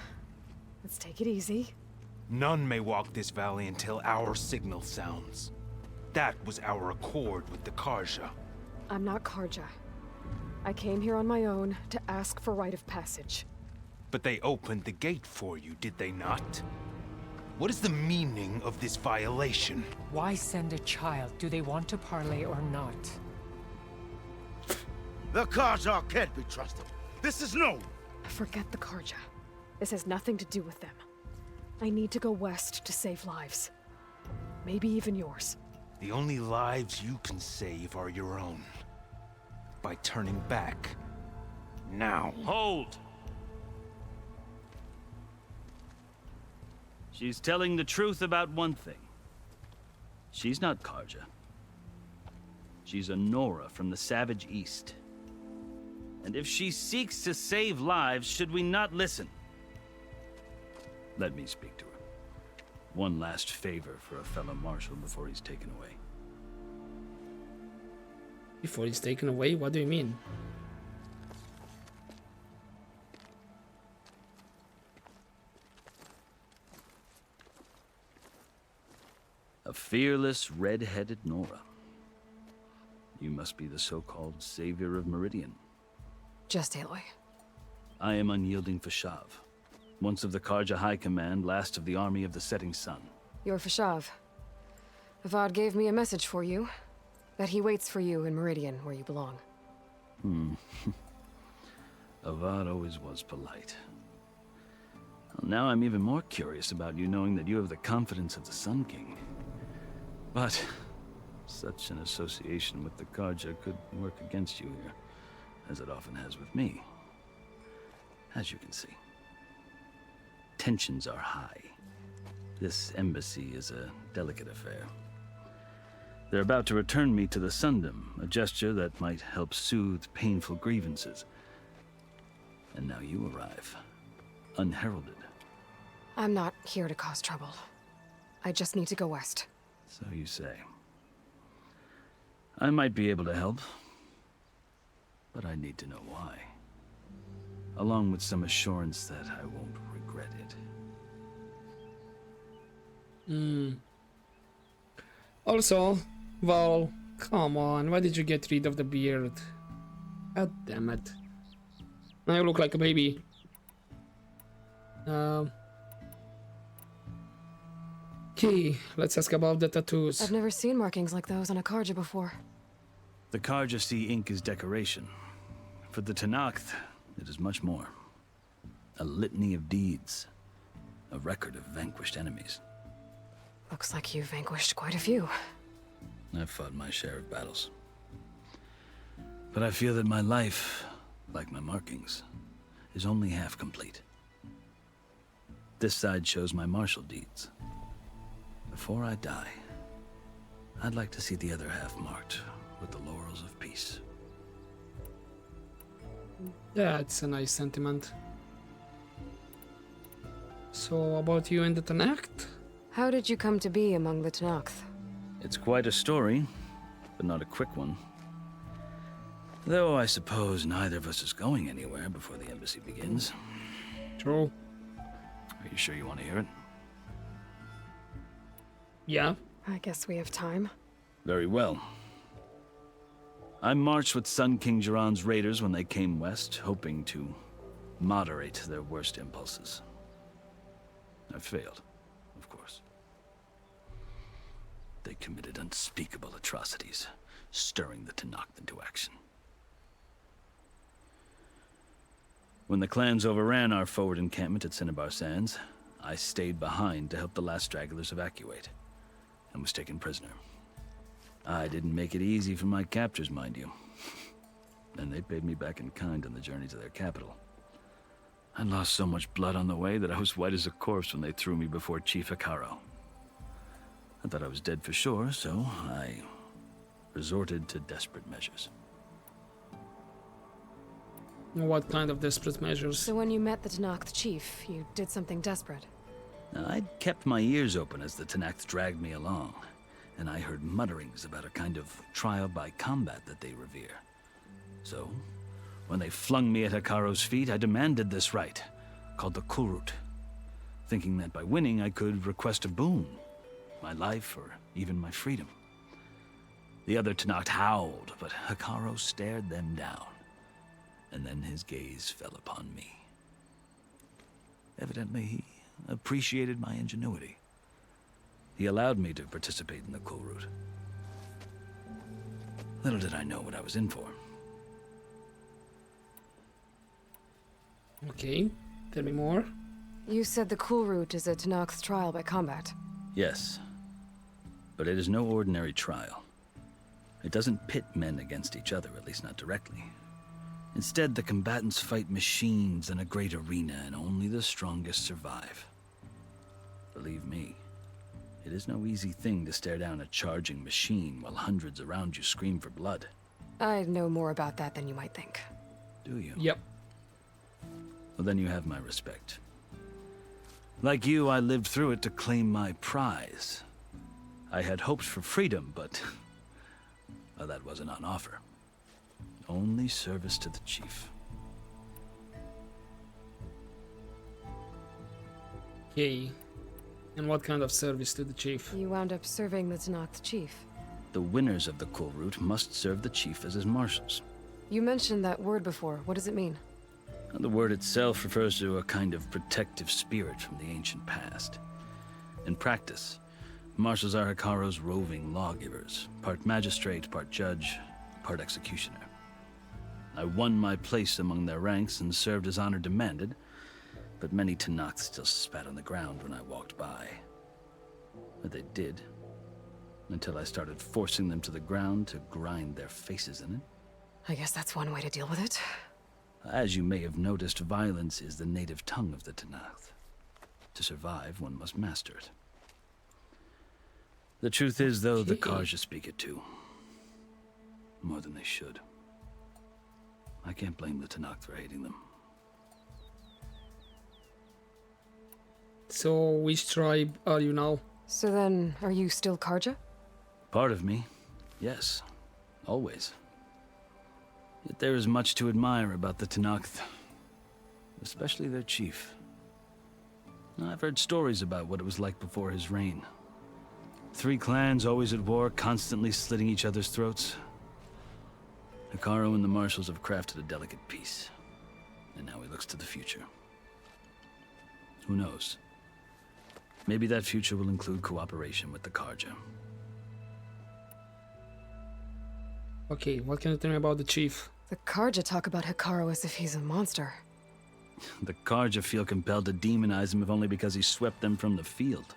Let's take it easy. None may walk this valley until our signal sounds. That was our accord with the Karja. I'm not Karja. I came here on my own to ask for rite of passage. But they opened the gate for you, did they not? What is the meaning of this violation? Why send a child? Do they want to parley or not? The Karja can't be trusted. This is known. Forget the Karja. This has nothing to do with them. I need to go west to save lives. Maybe even yours. The only lives you can save are your own. By turning back. Now. Hold! She's telling the truth about one thing. She's not Karja. She's a Nora from the Savage East. And if she seeks to save lives, should we not listen? Let me speak to her. One last favor for a fellow marshal before he's taken away. Before he's taken away? What do you mean? A fearless, red-headed Nora. You must be the so-called savior of Meridian. Just Aloy. I am unyielding Fashav. Once of the Karja High Command, last of the army of the Setting Sun. You're Fashav. Avad gave me a message for you. That he waits for you in Meridian, where you belong. Avad always was polite. Well, now I'm even more curious about you knowing that you have the confidence of the Sun King. But such an association with the Karja could work against you here, as it often has with me. As you can see. Tensions are high. This embassy is a delicate affair. They're about to return me to the Sundom, a gesture that might help soothe painful grievances. And now you arrive, unheralded. I'm not here to cause trouble. I just need to go west. So you say. I might be able to help, but I need to know why. Along with some assurance that I won't regret it. Also, well, come on, why did you get rid of the beard? God damn it. Now you look like a baby. Okay, let's ask about the tattoos. I've never seen markings like those on a Karja before. The Karja Sea ink is decoration. For the Tenakth, it is much more. A litany of deeds. A record of vanquished enemies. Looks like you've vanquished quite a few. I've fought my share of battles. But I feel that my life, like my markings, is only half complete. This side shows my martial deeds. Before I die, I'd like to see the other half marked with the laurels of peace. Yeah, it's a nice sentiment. So, about you and the Tenakth? How did you come to be among the Tenakth? It's quite a story, but not a quick one. Though I suppose neither of us is going anywhere before the embassy begins. True. Are you sure you want to hear it? Yeah. I guess we have time. Very well. I marched with Sun King Jiran's raiders when they came west, hoping to moderate their worst impulses. I failed, of course. They committed unspeakable atrocities, stirring the Tenakth into action. When the clans overran our forward encampment at Cinnabar Sands, I stayed behind to help the last stragglers evacuate, and was taken prisoner. I didn't make it easy for my captors, mind you. And they paid me back in kind on the journey to their capital. I lost so much blood on the way that I was white as a corpse when they threw me before Chief Hikaro. I thought I was dead for sure, so I resorted to desperate measures. What kind of desperate measures? So when you met the Tenakth chief, you did something desperate. Now, I'd kept my ears open as the Tenakth dragged me along, and I heard mutterings about a kind of trial by combat that they revere. So, when they flung me at Hikaro's feet, I demanded this rite, called the Kulrut, thinking that by winning I could request a boon, my life or even my freedom. The other Tenakth howled, but Hikaro stared them down, and then his gaze fell upon me. Evidently, he appreciated my ingenuity. He allowed me to participate in the Kulrut. Little did I know what I was in for. Okay, tell me more. You said the Kulrut is a Tenakth trial by combat. Yes, but it is no ordinary trial. It doesn't pit men against each other, at least not directly. Instead, the combatants fight machines in a great arena, and only the strongest survive. Believe me, it is no easy thing to stare down a charging machine while hundreds around you scream for blood. I know more about that than you might think. Do you? Yep. Well, then you have my respect. Like you, I lived through it to claim my prize. I had hopes for freedom, but well, that wasn't on offer. Only service to the chief. Okay. And what kind of service to the chief? You wound up serving the Tenakth chief. The winners of the Kulrut must serve the chief as his marshals. You mentioned that word before. What does it mean? The word itself refers to a kind of protective spirit from the ancient past. In practice, marshals are Hikaro's roving lawgivers, part magistrate, part judge, part executioner. I won my place among their ranks and served as honor demanded, but many Tenakth still spat on the ground when I walked by. But they did, until I started forcing them to the ground to grind their faces in it. I guess that's one way to deal with it. As you may have noticed, violence is the native tongue of the Tenakth. To survive, one must master it. The truth is, though, the Karja speak it too. More than they should. I can't blame the Tenakth for hating them. So, which tribe are you now? So then, are you still Karja? Part of me, yes. Always. Yet there is much to admire about the Tenakth. Especially their chief. I've heard stories about what it was like before his reign. 3 clans always at war, constantly slitting each other's throats. Hikaro and the marshals have crafted a delicate peace. And now he looks to the future. Who knows? Maybe that future will include cooperation with the Karja. Okay, what can you tell me about the chief? The Karja talk about Hikaru as if he's a monster. The Karja feel compelled to demonize him if only because he swept them from the field.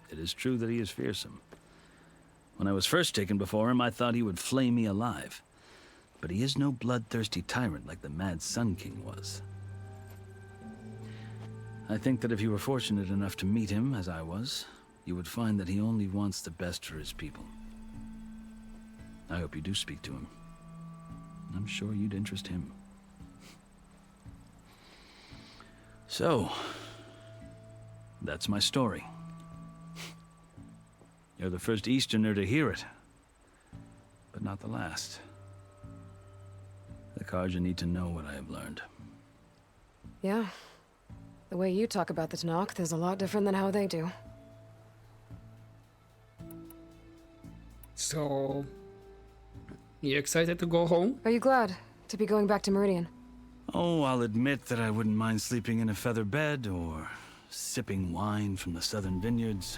It is true that he is fearsome. When I was first taken before him, I thought he would flay me alive. But he is no bloodthirsty tyrant like the Mad Sun King was. I think that if you were fortunate enough to meet him, as I was, you would find that he only wants the best for his people. I hope you do speak to him. I'm sure you'd interest him. So, that's my story. You're the first Easterner to hear it, but not the last. The Karja need to know what I have learned. Yeah. The way you talk about the Tanakh is a lot different than how they do. So, you excited to go home? Are you glad to be going back to Meridian? Oh, I'll admit that I wouldn't mind sleeping in a feather bed or sipping wine from the southern vineyards.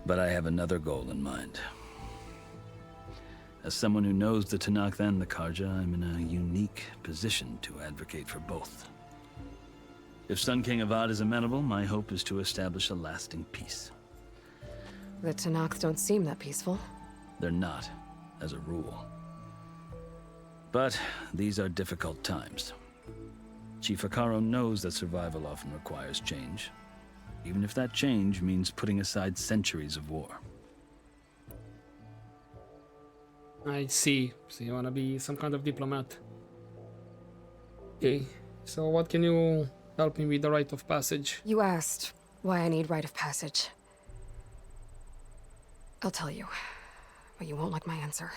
But I have another goal in mind. As someone who knows the Tanakh and the Karja, I'm in a unique position to advocate for both. If Sun King Avad is amenable, my hope is to establish a lasting peace. The Tanakh don't seem that peaceful. They're not, as a rule. But these are difficult times. Chief Hikaru knows that survival often requires change, even if that change means putting aside centuries of war. I see. So you wanna be some kind of diplomat. Okay, so what can you help me with the rite of passage? You asked why I need rite of passage. I'll tell you, but you won't like my answer.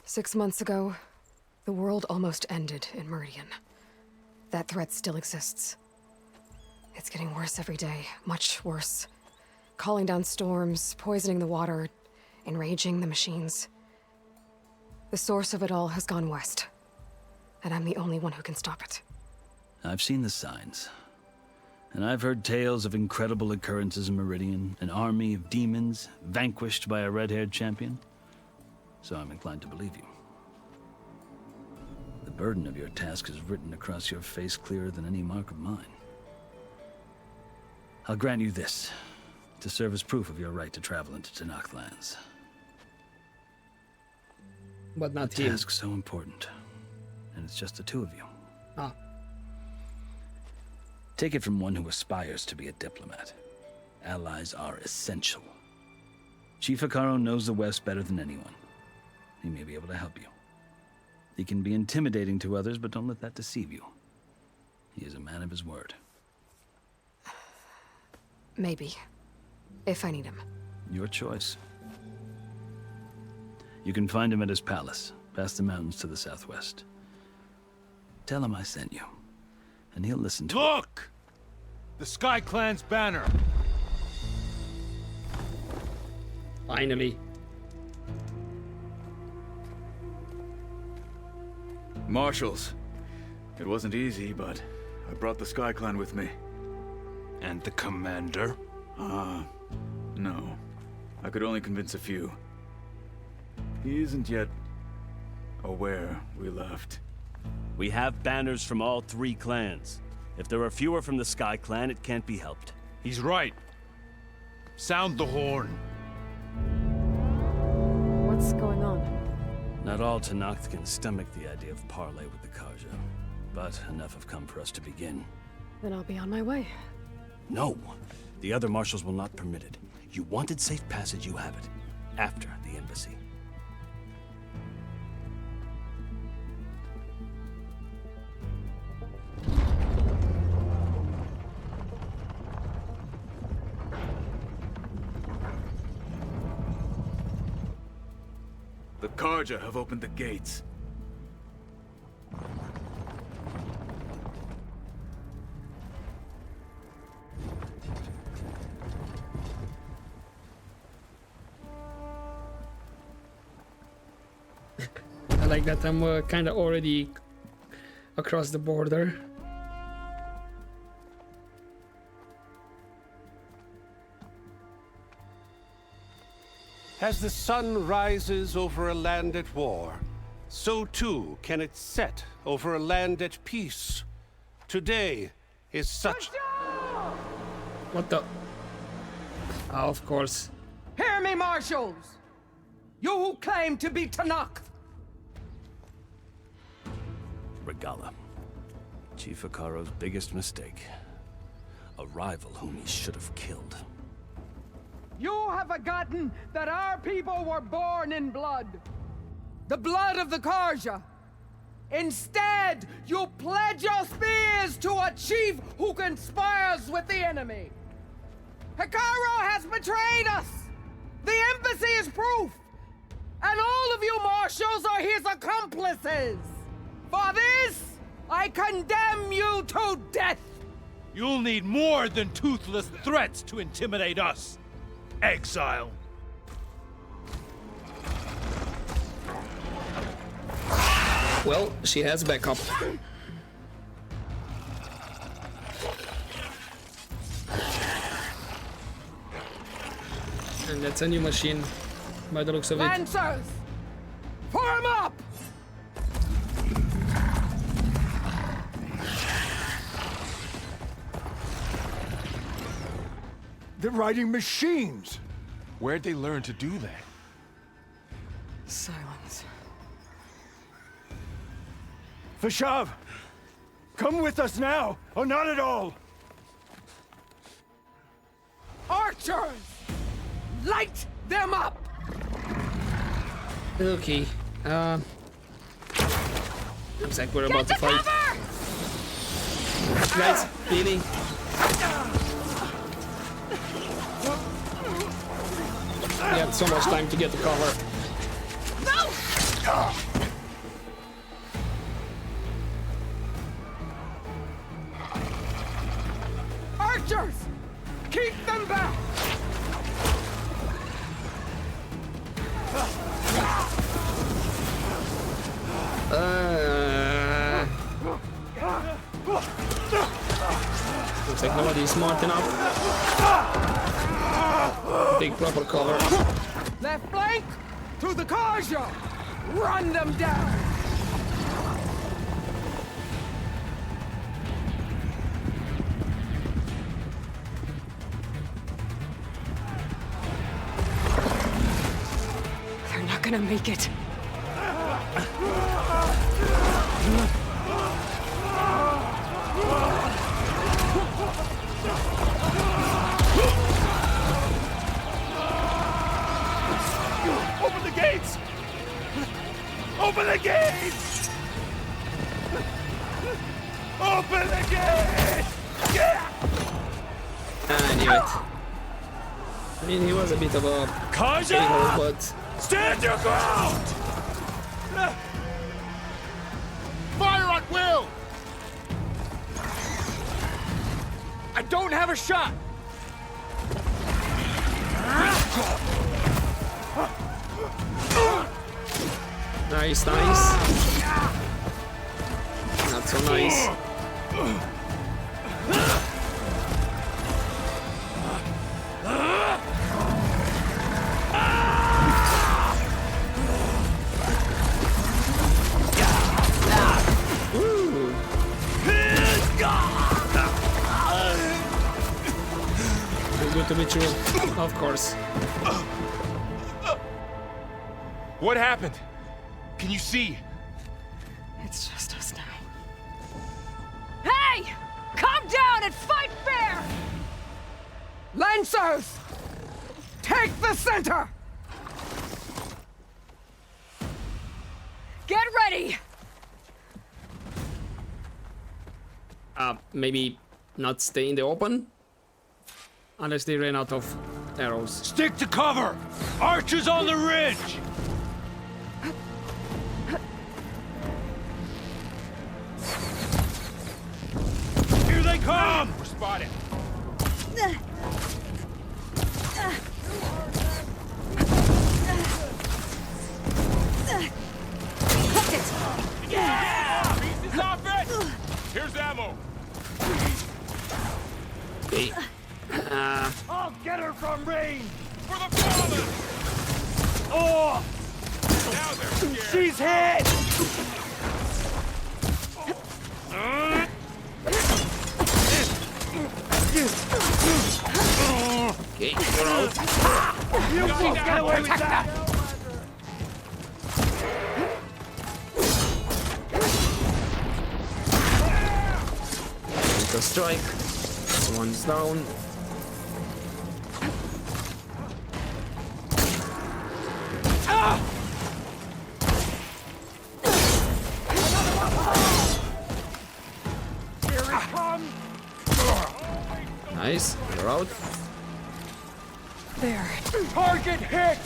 6 months ago, the world almost ended in Meridian. That threat still exists. It's getting worse every day, much worse. Calling down storms, poisoning the water, enraging the machines. The source of it all has gone west, and I'm the only one who can stop it. I've seen the signs. And I've heard tales of incredible occurrences in Meridian, an army of demons vanquished by a red-haired champion. So I'm inclined to believe you. The burden of your task is written across your face clearer than any mark of mine. I'll grant you this, to serve as proof of your right to travel into Tanakh lands. But not the him. task's so important, and it's just the two of you. Ah. Take it from one who aspires to be a diplomat. Allies are essential. Chief Hikaru knows the West better than anyone. He may be able to help you. He can be intimidating to others, but don't let that deceive you. He is a man of his word. Maybe. If I need him. Your choice. You can find him at his palace, past the mountains to the southwest. Tell him I sent you, and he'll listen to Look! The Sky Clan's banner! Finally. Marshals. It wasn't easy, but I brought the Sky Clan with me. And the commander? No. I could only convince a few. He isn't yet aware we left. We have banners from all 3 clans. If there are fewer from the Sky Clan, it can't be helped. He's right. Sound the horn. What's going on? Not all Tanakh can stomach the idea of parley with the Karja, but enough have come for us to begin. Then I'll be on my way. No, the other marshals will not permit it. You wanted safe passage, you have it. After the embassy. The Karja have opened the gates. I like that I'm kind of already across the border. As the sun rises over a land at war, so too can it set over a land at peace. Today is such... What the? Oh, of course. Hear me, marshals! You who claim to be Tanakh! Regala. Chief Hikaro's biggest mistake. A rival whom he should have killed. You have forgotten that our people were born in blood. The blood of the Karja. Instead, you pledge your spears to a chief who conspires with the enemy. Hikaro has betrayed us! The embassy is proof! And all of you marshals are his accomplices! For this, I condemn you to death! You'll need more than toothless threats to intimidate us, exile. Well, she has backup. And that's a new machine, by the looks of it. Lancers! Form up! They're riding machines! Where'd they learn to do that? Silence. Vashav! Come with us now, or not at all! Archers! Light them up! Okay. Looks like we're about to fight. Guys, healing. We had so much time to get the cover. No! Archers! Keep them back! Looks like nobody is smart enough. Take proper cover. Left flank to the Karja! Run them down! They're not gonna make it. Open the gates! Open the gates! Open the gates! I knew it. I mean, he was a bit of a Karja! but Stand your ground! Fire at will! I don't have a shot! Nice, nice. Not so nice. Ooh. Too good to be true, of course. What happened? Can you see? It's just us now. Hey! Calm down and fight fair! Lancers! Take the center! Get ready! Maybe not stay in the open? Unless they ran out of arrows. Stick to cover! Archers on the ridge! Here they come! We're spotted. Hook it! Yeah! Beast is off it! Here's ammo. Okay. I'll get her from range! For the fallen! Oh! She's hit! Okay, you're out. You won't get away with that! Take a strike. One's down. Here it comes! Nice, you're out. There. Target hit!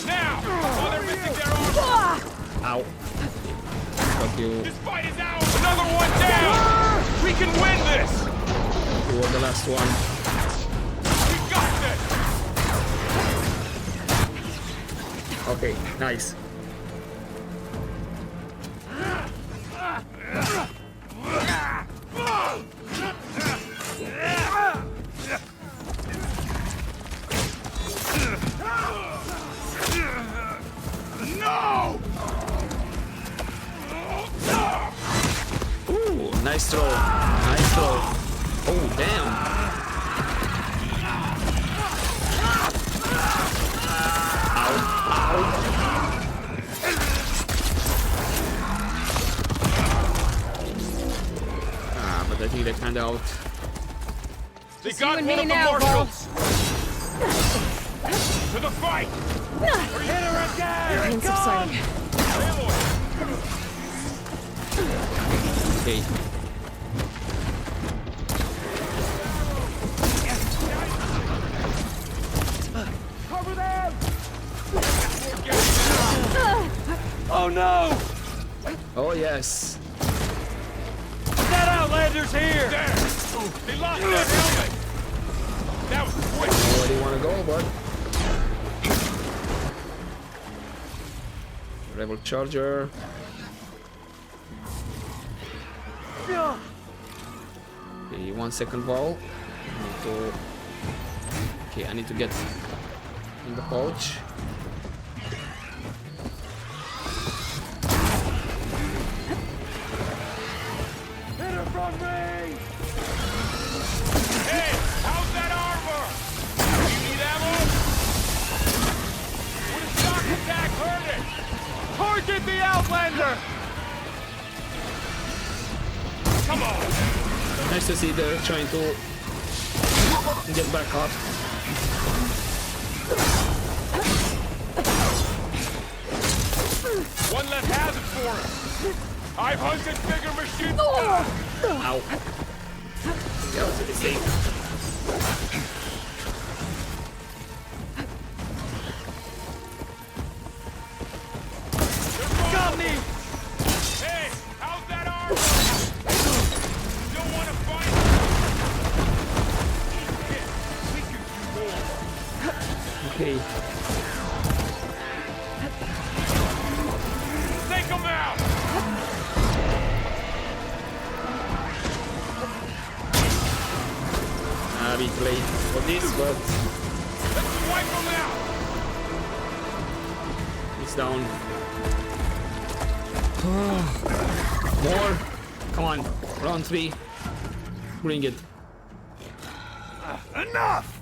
Now! Oh, they're missing their armor! Ow. Fuck you. This fight is ours! Another one down! We can win this! You were the last one. We got this! Okay, nice. No! Ooh, nice throw. Nice throw. Oh, damn. Ow. Ow. Ah, but I think they're kind of out. They got one of the marshals! To the fight! Hit her again! Pain subsiding. Okay. Cover them! Oh no! Oh, yes. That Outlander's here! There! They lost their helmet! That was quick! Where do you want to go, bud? Rebel Charger. Okay, 1 second ball. Okay, I need to get in the pouch. Hit her from me! Hey! How's that armor? Do you need ammo? Would a shock attack hurt it? Target the Outlander! Come on! Nice to see they're trying to get back up. One less hazard for us! I've hunted bigger machines! Ow. That was a mistake. Got me! Hey! How's that armor? Still want to fight? Shit, we can do more. Okay. Take them out! A bit late for this, but Let's wipe them out! it's down. More. Come on. Round 3. Bring it. Enough!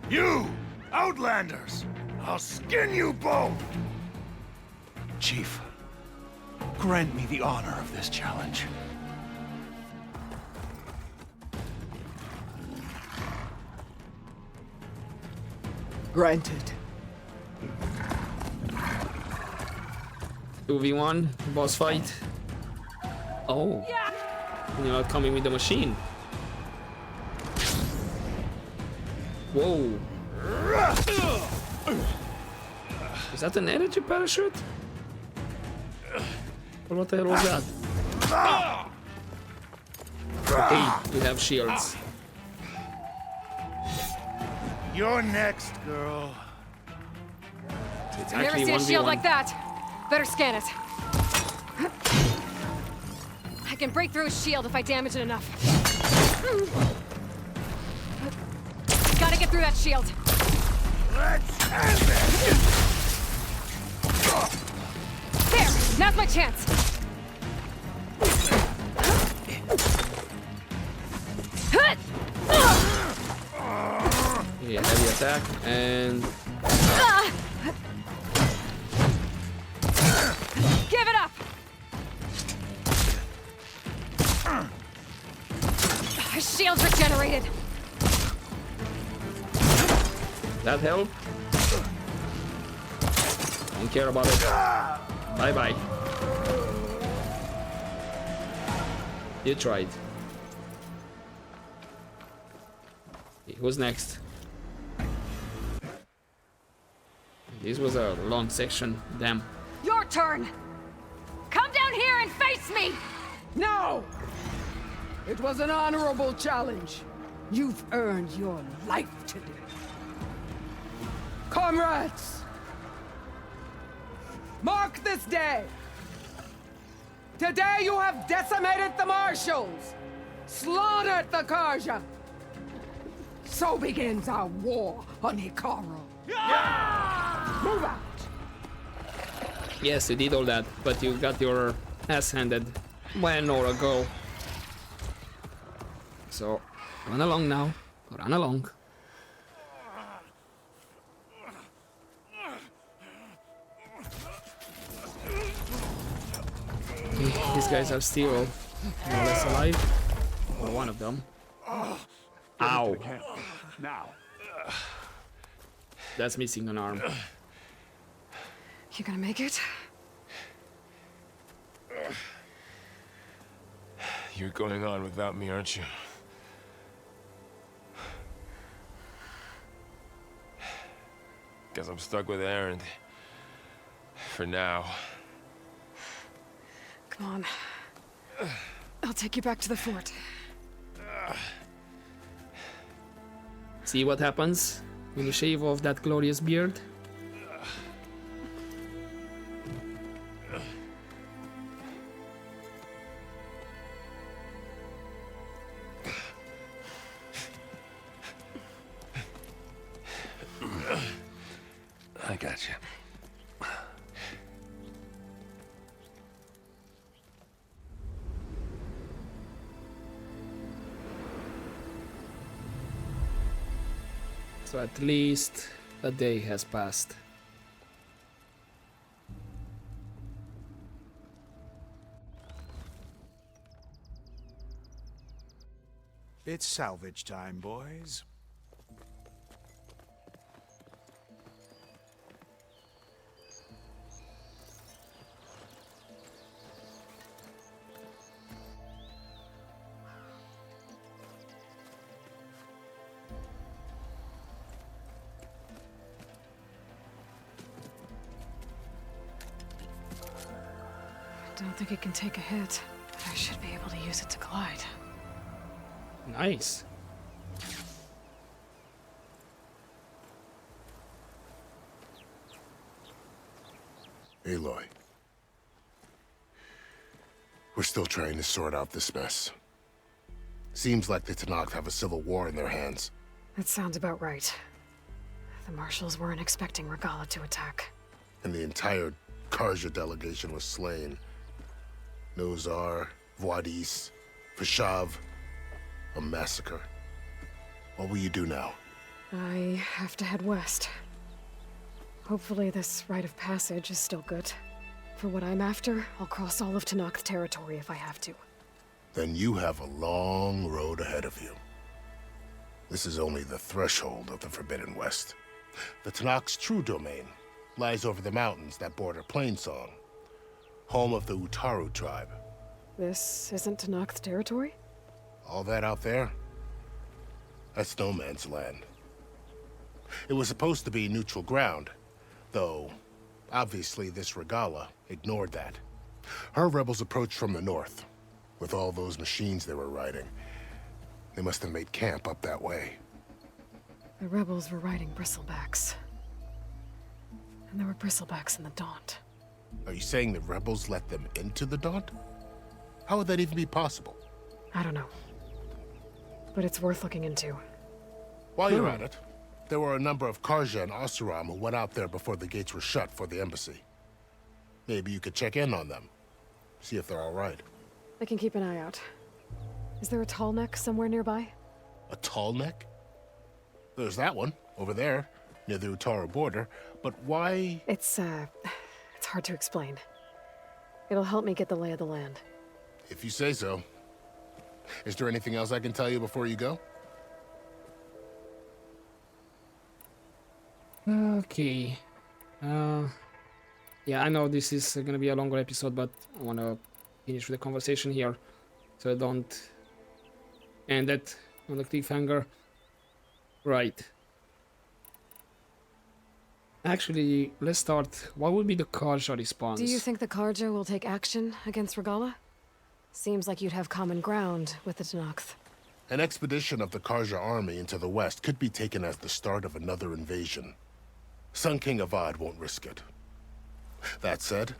You! Outlanders! I'll skin you both! Chief, grant me the honor of this challenge. Granted. 2v1 boss fight. Oh. You're not coming with the machine. Whoa. Is that an energy parachute? Or what the hell was that? Okay, we have shields. You're next, girl. It's Never actually seen a 1v1. shield like that. Better scan it. I can break through a shield if I damage it enough. Gotta get through that shield. Let's end this! There! Now's my chance! Yeah, heavy attack and Give it up! Shield's regenerated. that help? Don't care about it. Bye bye. You tried. Okay, who's next? This was a long section. Damn. Your turn! Come down here and face me! No! It was an honorable challenge. You've earned your life today. Comrades! Mark this day! Today you have decimated the Marshals! Slaughtered the Karja! So begins our war on Hikaru. Move out! Yes, you did all that, but you got your ass handed 1 hour ago. So, run along now. Run along. Okay, these guys are still more or less alive. Or one of them. Ow. Now. That's missing an arm. You gonna make it? You're going on without me, aren't you? Guess I'm stuck with Aaron. For now. Come on. I'll take you back to the fort. See what happens when you shave off that glorious beard? I got you. So at least a day has passed. It's salvage time, boys. I don't think it can take a hit, but I should be able to use it to glide. Nice. Aloy. We're still trying to sort out this mess. Seems like the Tenakth have a civil war in their hands. That sounds about right. The Marshals weren't expecting Regala to attack. And the entire Karja delegation was slain. Nozar, Voidis, Vashav. A massacre. What will you do now? I have to head west. Hopefully this rite of passage is still good. For what I'm after, I'll cross all of Tenakth territory if I have to. Then you have a long road ahead of you. This is only the threshold of the Forbidden West. The Tenakth's true domain lies over the mountains that border Plainsong, home of the Utaru tribe. This isn't Tenakth territory? All that out there? That's no man's land. It was supposed to be neutral ground, though obviously this Regala ignored that. Her rebels approached from the north, with all those machines they were riding. They must have made camp up that way. The rebels were riding bristlebacks. And there were bristlebacks in the Daunt. Are you saying the rebels let them into the Daunt? How would that even be possible? I don't know. but it's worth looking into. While you're at it, there were a number of Karja and Oseram who went out there before the gates were shut for the embassy. Maybe you could check in on them. See if they're all right. I can keep an eye out. Is there a tall neck somewhere nearby? A tall neck? There's that one, over there, near the Utaru border. But why... It's hard to explain. It'll help me get the lay of the land. If you say so. Is there anything else I can tell you before you go? Okay. Yeah, I know this is gonna be a longer episode, but I wanna finish the conversation here, so I don't end it on the cliffhanger. Right. Actually, let's start. What would be the Karja response? Do you think the Karja will take action against Regala? Seems like you'd have common ground with the Tenakth. An expedition of the Karja army into the west could be taken as the start of another invasion. Sun King Avad won't risk it. That said,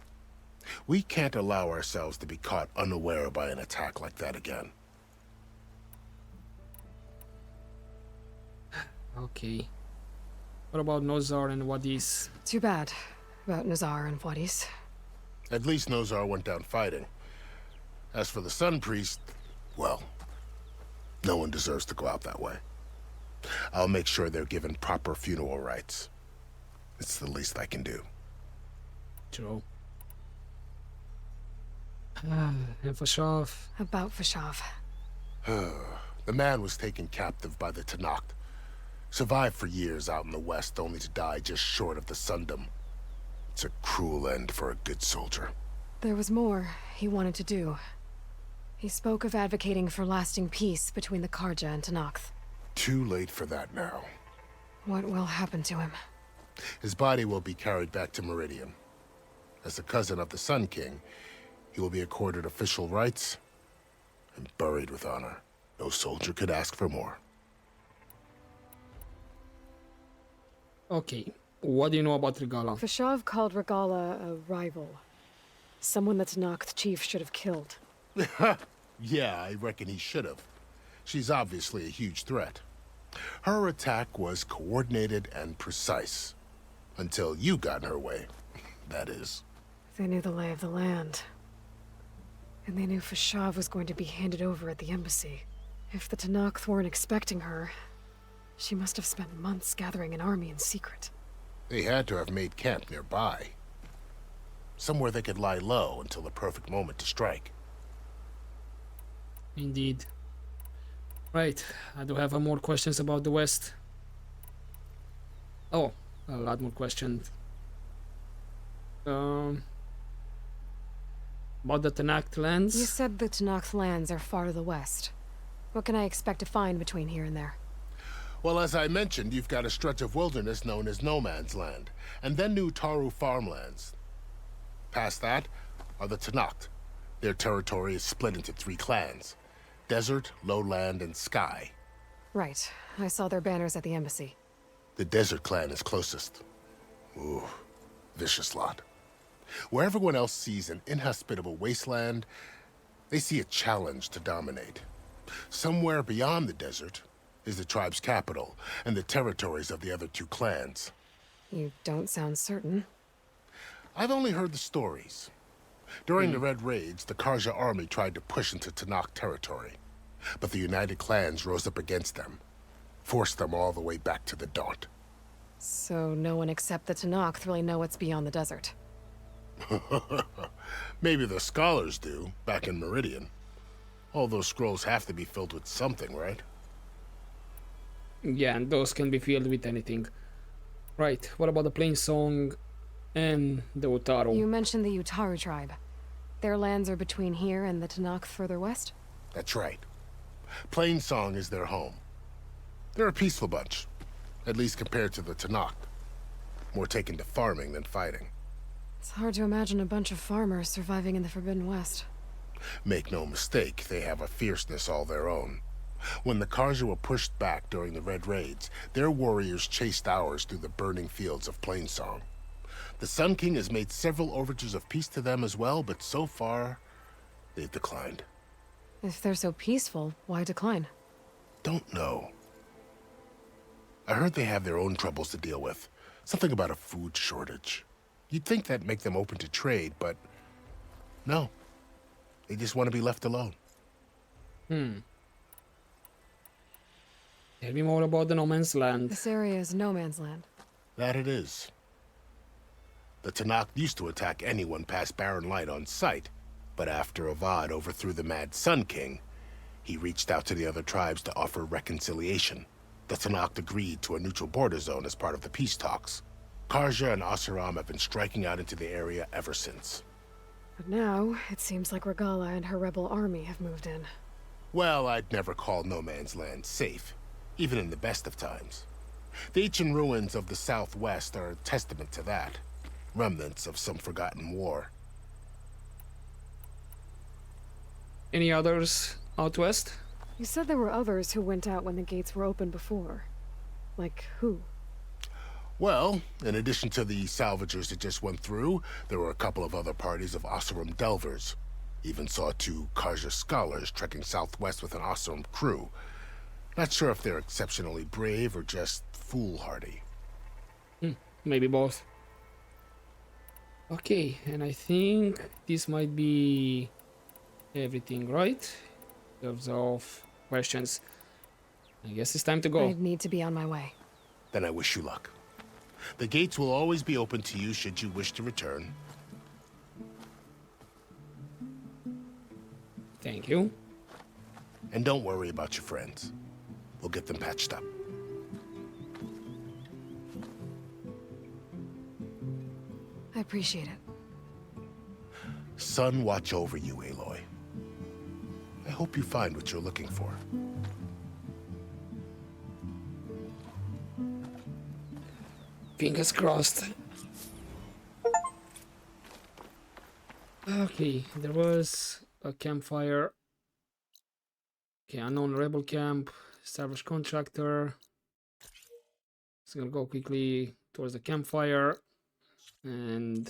we can't allow ourselves to be caught unaware by an attack like that again. Okay. What about Nozar and Wadis? Too bad about Nazar and Wadis. At least Nozar went down fighting. As for the Sun Priest, well, no one deserves to go out that way. I'll make sure they're given proper funeral rites. It's the least I can do. True. And Fashav? About Fashav. The man was taken captive by the Tenakth. Survived for years out in the west, only to die just short of the Sundom. It's a cruel end for a good soldier. There was more he wanted to do. He spoke of advocating for lasting peace between the Karja and Tenakth. Too late for that now. What will happen to him? His body will be carried back to Meridian. As a cousin of the Sun King, he will be accorded official rights and buried with honor. No soldier could ask for more. Okay. What do you know about Regala? Fashav called Regala a rival. Someone that Tenakth chief should have killed. Yeah, I reckon he should have. She's obviously a huge threat. Her attack was coordinated and precise. Until you got in her way, that is. They knew the lay of the land. And they knew Fashav was going to be handed over at the embassy. If the Tenakth weren't expecting her, she must have spent months gathering an army in secret. They had to have made camp nearby. Somewhere they could lie low until the perfect moment to strike. Indeed. Right, I do have more questions about the West. Oh, a lot more questions. About the Tenakth lands? You said the Tenakth lands are far to the west. What can I expect to find between here and there? Well, as I mentioned, you've got a stretch of wilderness known as No Man's Land, and then new Utaru farmlands. Past that are the Tenakth. Their territory is split into 3 clans: Desert, Lowland, and Sky. Right. I saw their banners at the embassy. The Desert clan is closest. Ooh, vicious lot. Where everyone else sees an inhospitable wasteland, they see a challenge to dominate. Somewhere beyond the desert is the tribe's capital and the territories of the other 2 clans. You don't sound certain. I've only heard the stories. During the Red Raids, the Karja army tried to push into Tenakth territory, but the United Clans rose up against them, forced them all the way back to the Daunt. So no one except the Tenakth really know what's beyond the desert. Maybe the scholars do, back in Meridian. All those scrolls have to be filled with something, right? Yeah, and those can be filled with anything. Right, what about the Plain Song and the Utaru? You mentioned the Utaru tribe. Their lands are between here and the Tenakth further west? That's right. Plain Song is their home. They're a peaceful bunch, at least compared to the Tenakth. More taken to farming than fighting. It's hard to imagine a bunch of farmers surviving in the Forbidden West. Make no mistake, they have a fierceness all their own. When the Karja were pushed back during the Red Raids, their warriors chased ours through the burning fields of Plainsong. The Sun King has made several overtures of peace to them as well, but so far, they've declined. If they're so peaceful, why decline? don't know. I heard they have their own troubles to deal with. Something about a food shortage. You'd think that'd make them open to trade, but no. They just want to be left alone. Tell me more about the No Man's Land. This area is no man's land. That it is. The Tanakh used to attack anyone past Barren Light on sight, but after Avad overthrew the Mad Sun King, he reached out to the other tribes to offer reconciliation. The Tanakh agreed to a neutral border zone as part of the peace talks. Karja and Asuram have been striking out into the area ever since. But now, it seems like Regala and her rebel army have moved in. Well, I'd never call No Man's Land safe, even in the best of times. The ancient ruins of the Southwest are a testament to that. Remnants of some forgotten war. Any others out west? You said there were others who went out when the gates were open before. Like who? Well, in addition to the salvagers that just went through, there were a couple of other parties of Oseram delvers. Even saw 2 Karja scholars trekking southwest with an Oseram crew. Not sure if they're exceptionally brave or just foolhardy. Maybe both. Okay, and I think this might be everything, right? In terms of questions. I guess it's time to go. I need to be on my way. Then I wish you luck. The gates will always be open to you should you wish to return. Thank you. And don't worry about your friends. We'll get them patched up. I appreciate it. Sun watch over you, Aloy. I hope you find what you're looking for. Fingers crossed. Okay, there was a campfire. Okay, unknown rebel camp, established contractor. Just gonna go quickly towards the campfire and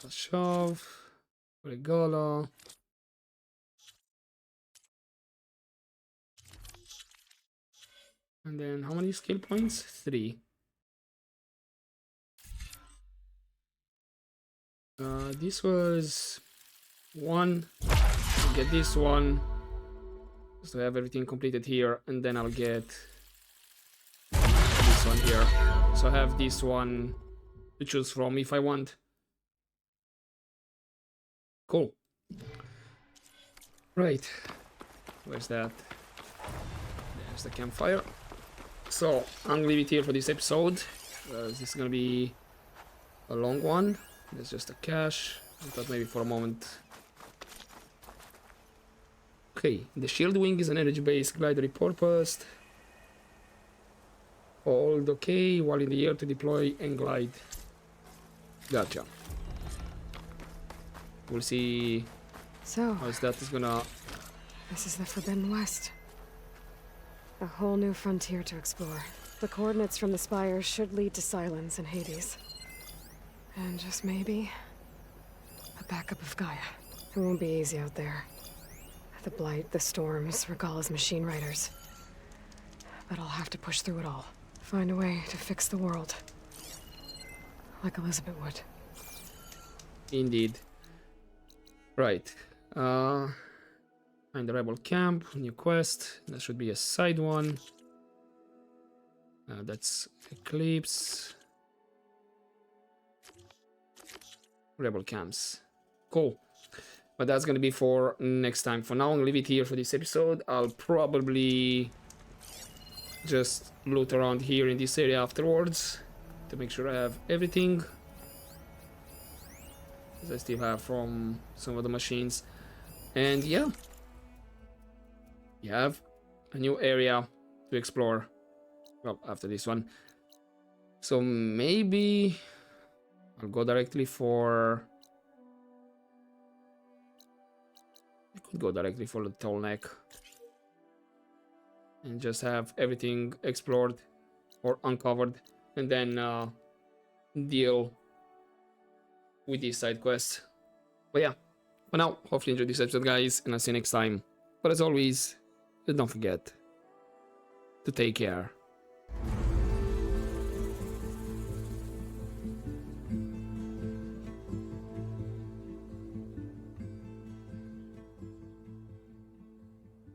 a shove, Regala. And then how many skill points? 3. This was 1. I'll get this one. So I have everything completed here, and then I'll get this one here. So I have this one to choose from if I want. Cool. Right. Where's that? There's the campfire. So I'm gonna leave it here for this episode. This is gonna be a long one. There's just a cache. I thought maybe for a moment. Okay, the shield wing is an energy-based glider repurposed. Hold okay while in the air to deploy and glide. Gotcha. We'll see So, how that is gonna. this is the Forbidden West. A whole new frontier to explore. The coordinates from the spires should lead to Silence and Hades. And just maybe, a backup of Gaia. It won't be easy out there. The Blight, the Storms, Regala's machine riders. But I'll have to push through it all. Find a way to fix the world. Like Elizabeth would. Indeed. Right. Find the rebel camp, new quest. That should be a side one. That's Eclipse. Rebel camps. Cool. But that's gonna be for next time. For now, I'm gonna leave it here for this episode. I'll probably just loot around here in this area afterwards to make sure I have everything. As I still have from some of the machines. And yeah. You have a new area to explore. Well, after this one. So maybe I'll go directly for... I could go directly for the tall neck. And just have everything explored or uncovered. And then deal with these side quests. But yeah, for now, hopefully you enjoyed this episode, guys. And I'll see you next time. But as always, don't forget to take care.